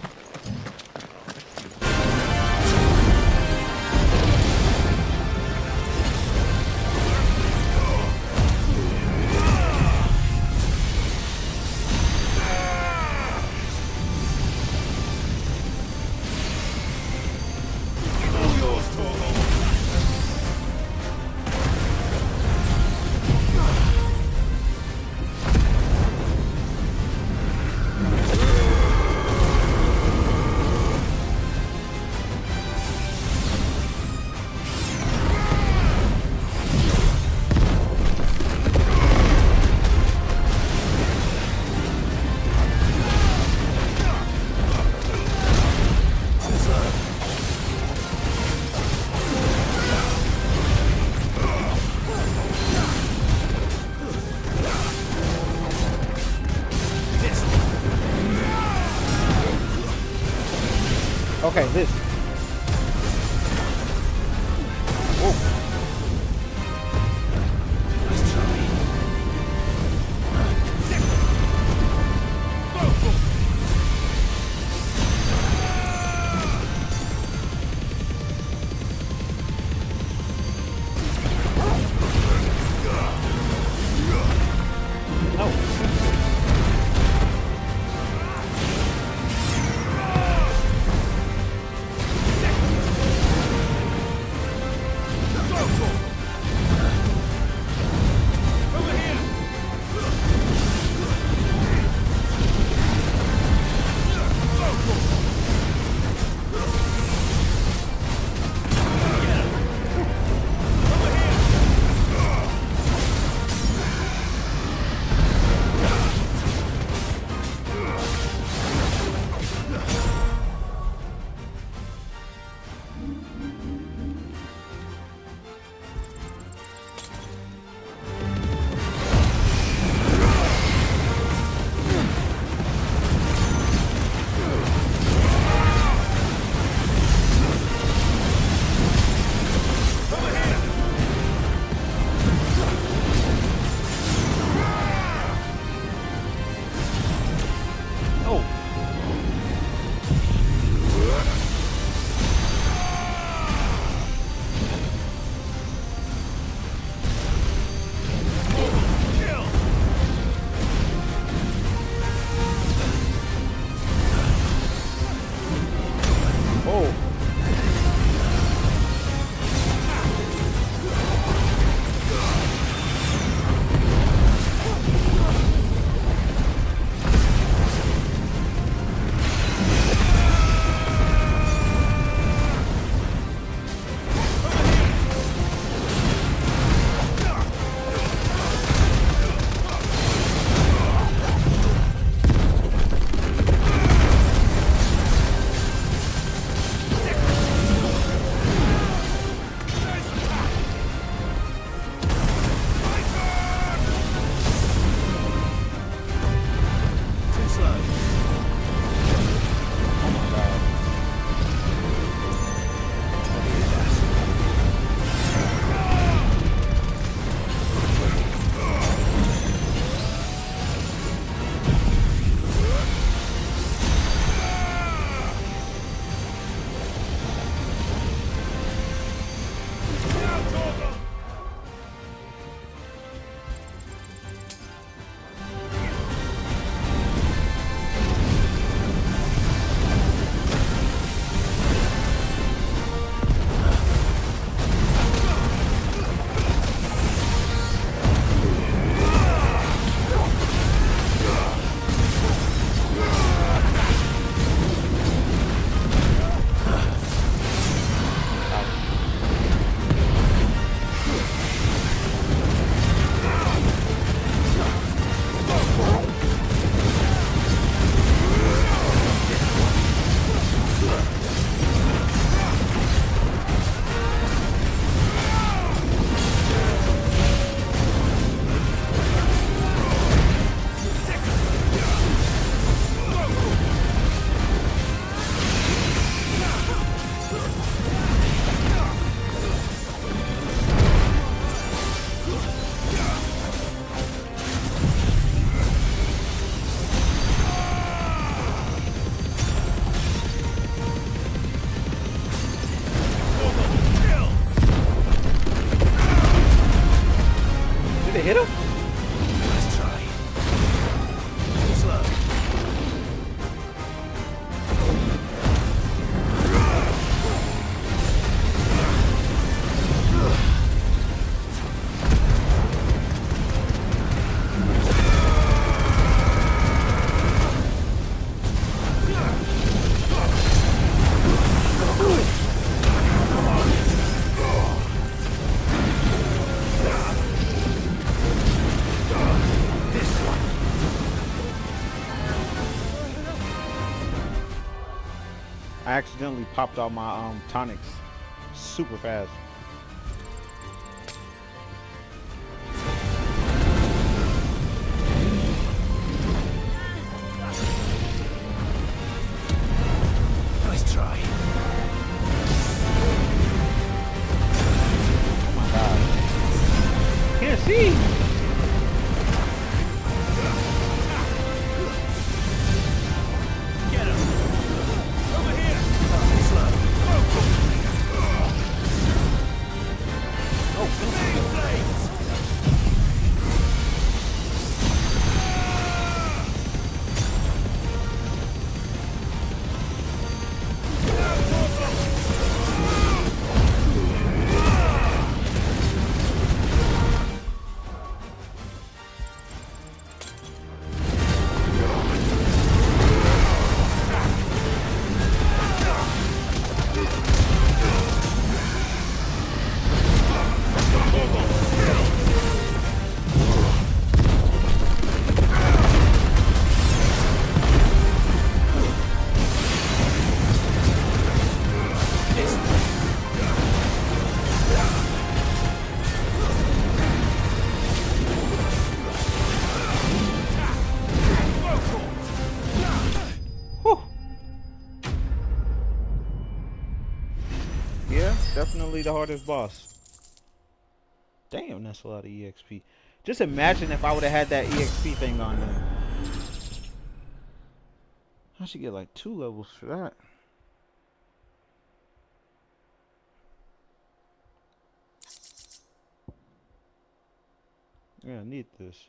it hit him? Let's try. Slow. I accidentally popped all my tonics super fast. Nice try. Oh my god. Can't see. Get him. Over here. Slow. Oh, flames. Yeah, definitely the hardest boss. Damn, that's a lot of EXP. Just imagine if I would have had that EXP thing on there. I should get like 2 levels for that. Yeah, I need this.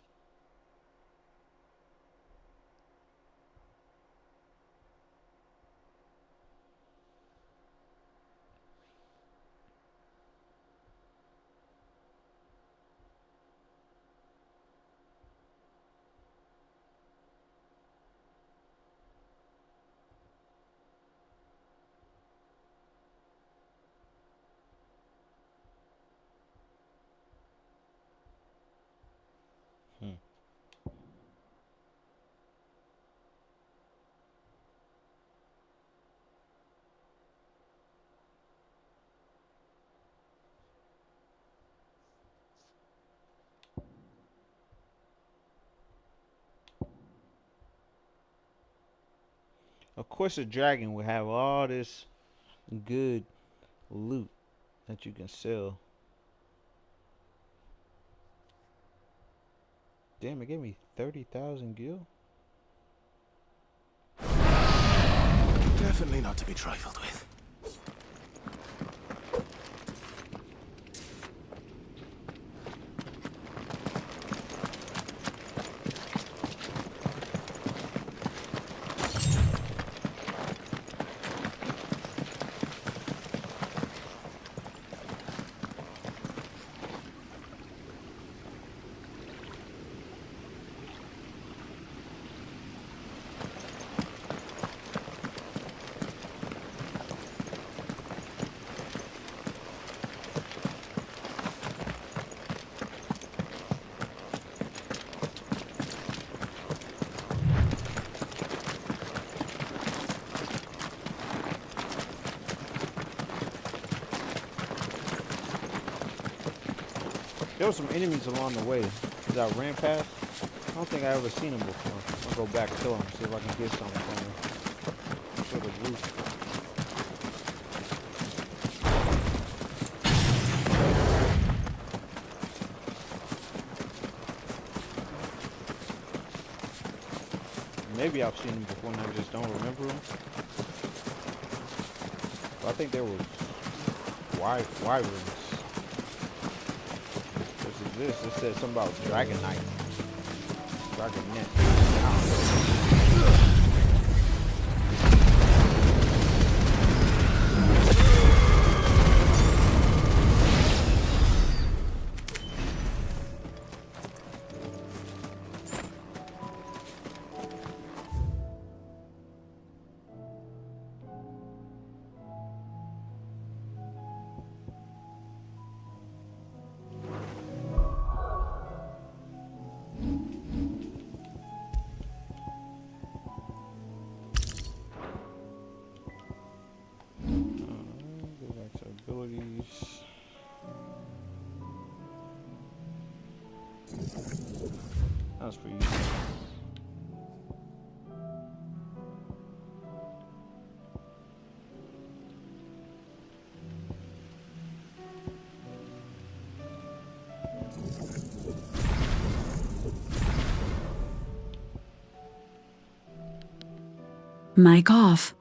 Of course, a dragon will have all this good loot that you can sell. Damn, it gave me 30,000 gil. Definitely not to be trifled with. There were some enemies along the way that I ran past. I don't think I ever seen them before. I'll go back to them, see if I can get something from them. Sort of loot. Maybe I've seen them before and I just don't remember them. But I think there was wyverns. There's this? It said something about Dragon Knight. Dragon Net. Abilities. That's for you. Mic off.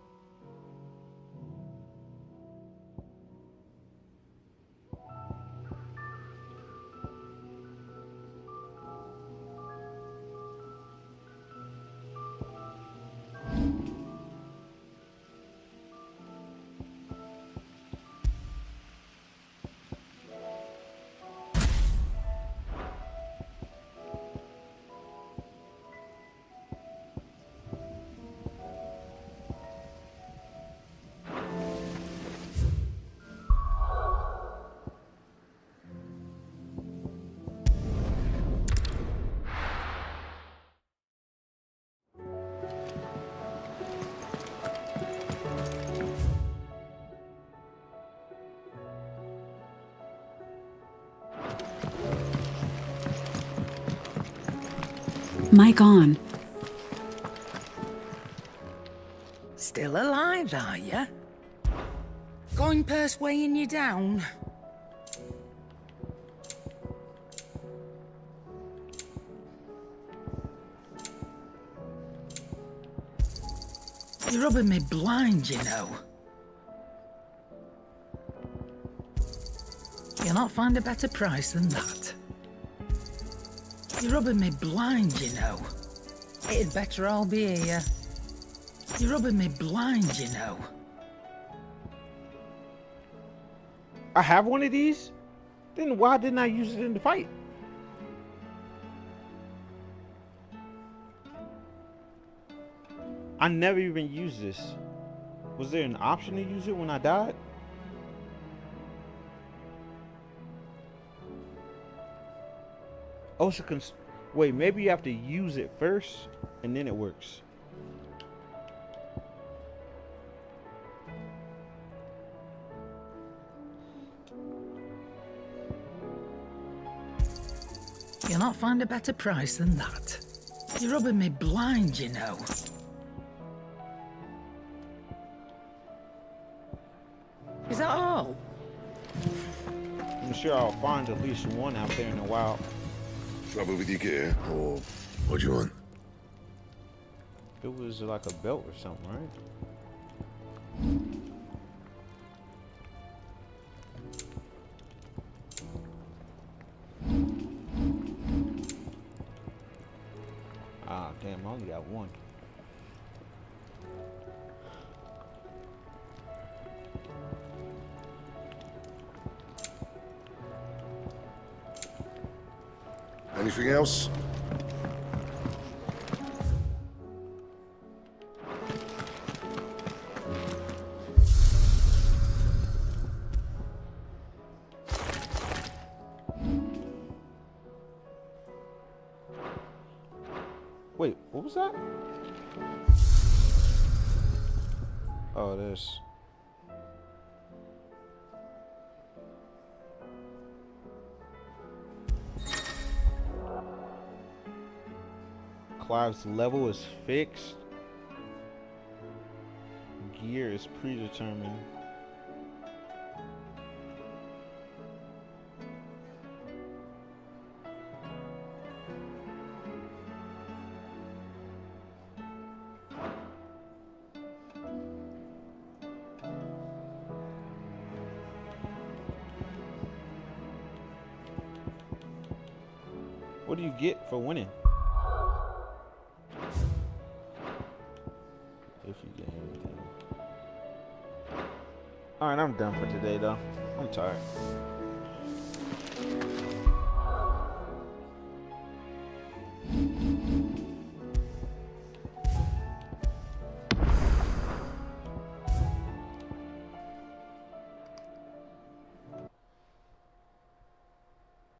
Mic on. Still alive, are you? Going purse weighing you down? You're rubbing me blind, you know. You'll not find a better price than that. You're rubbing me blind, you know. It'd better all be here. You're rubbing me blind, you know. I have one of these? Then why didn't I use it in the fight? I never even used this. Was there an option to use it when I died? Oh, so wait, maybe you have to use it first and then it works. You'll not find a better price than that. You're rubbing me blind, you know. Is that all? I'm sure I'll find at least one out there in the wild. Trouble with your gear, or what do you want? It was like a belt or something, right? Ah, damn, I only got one. Anything else? Wait, what was that? Oh, this. Clive's level is fixed. Gear is predetermined. What do you get for winning? If you get everything. Alright, I'm done for today though. I'm tired.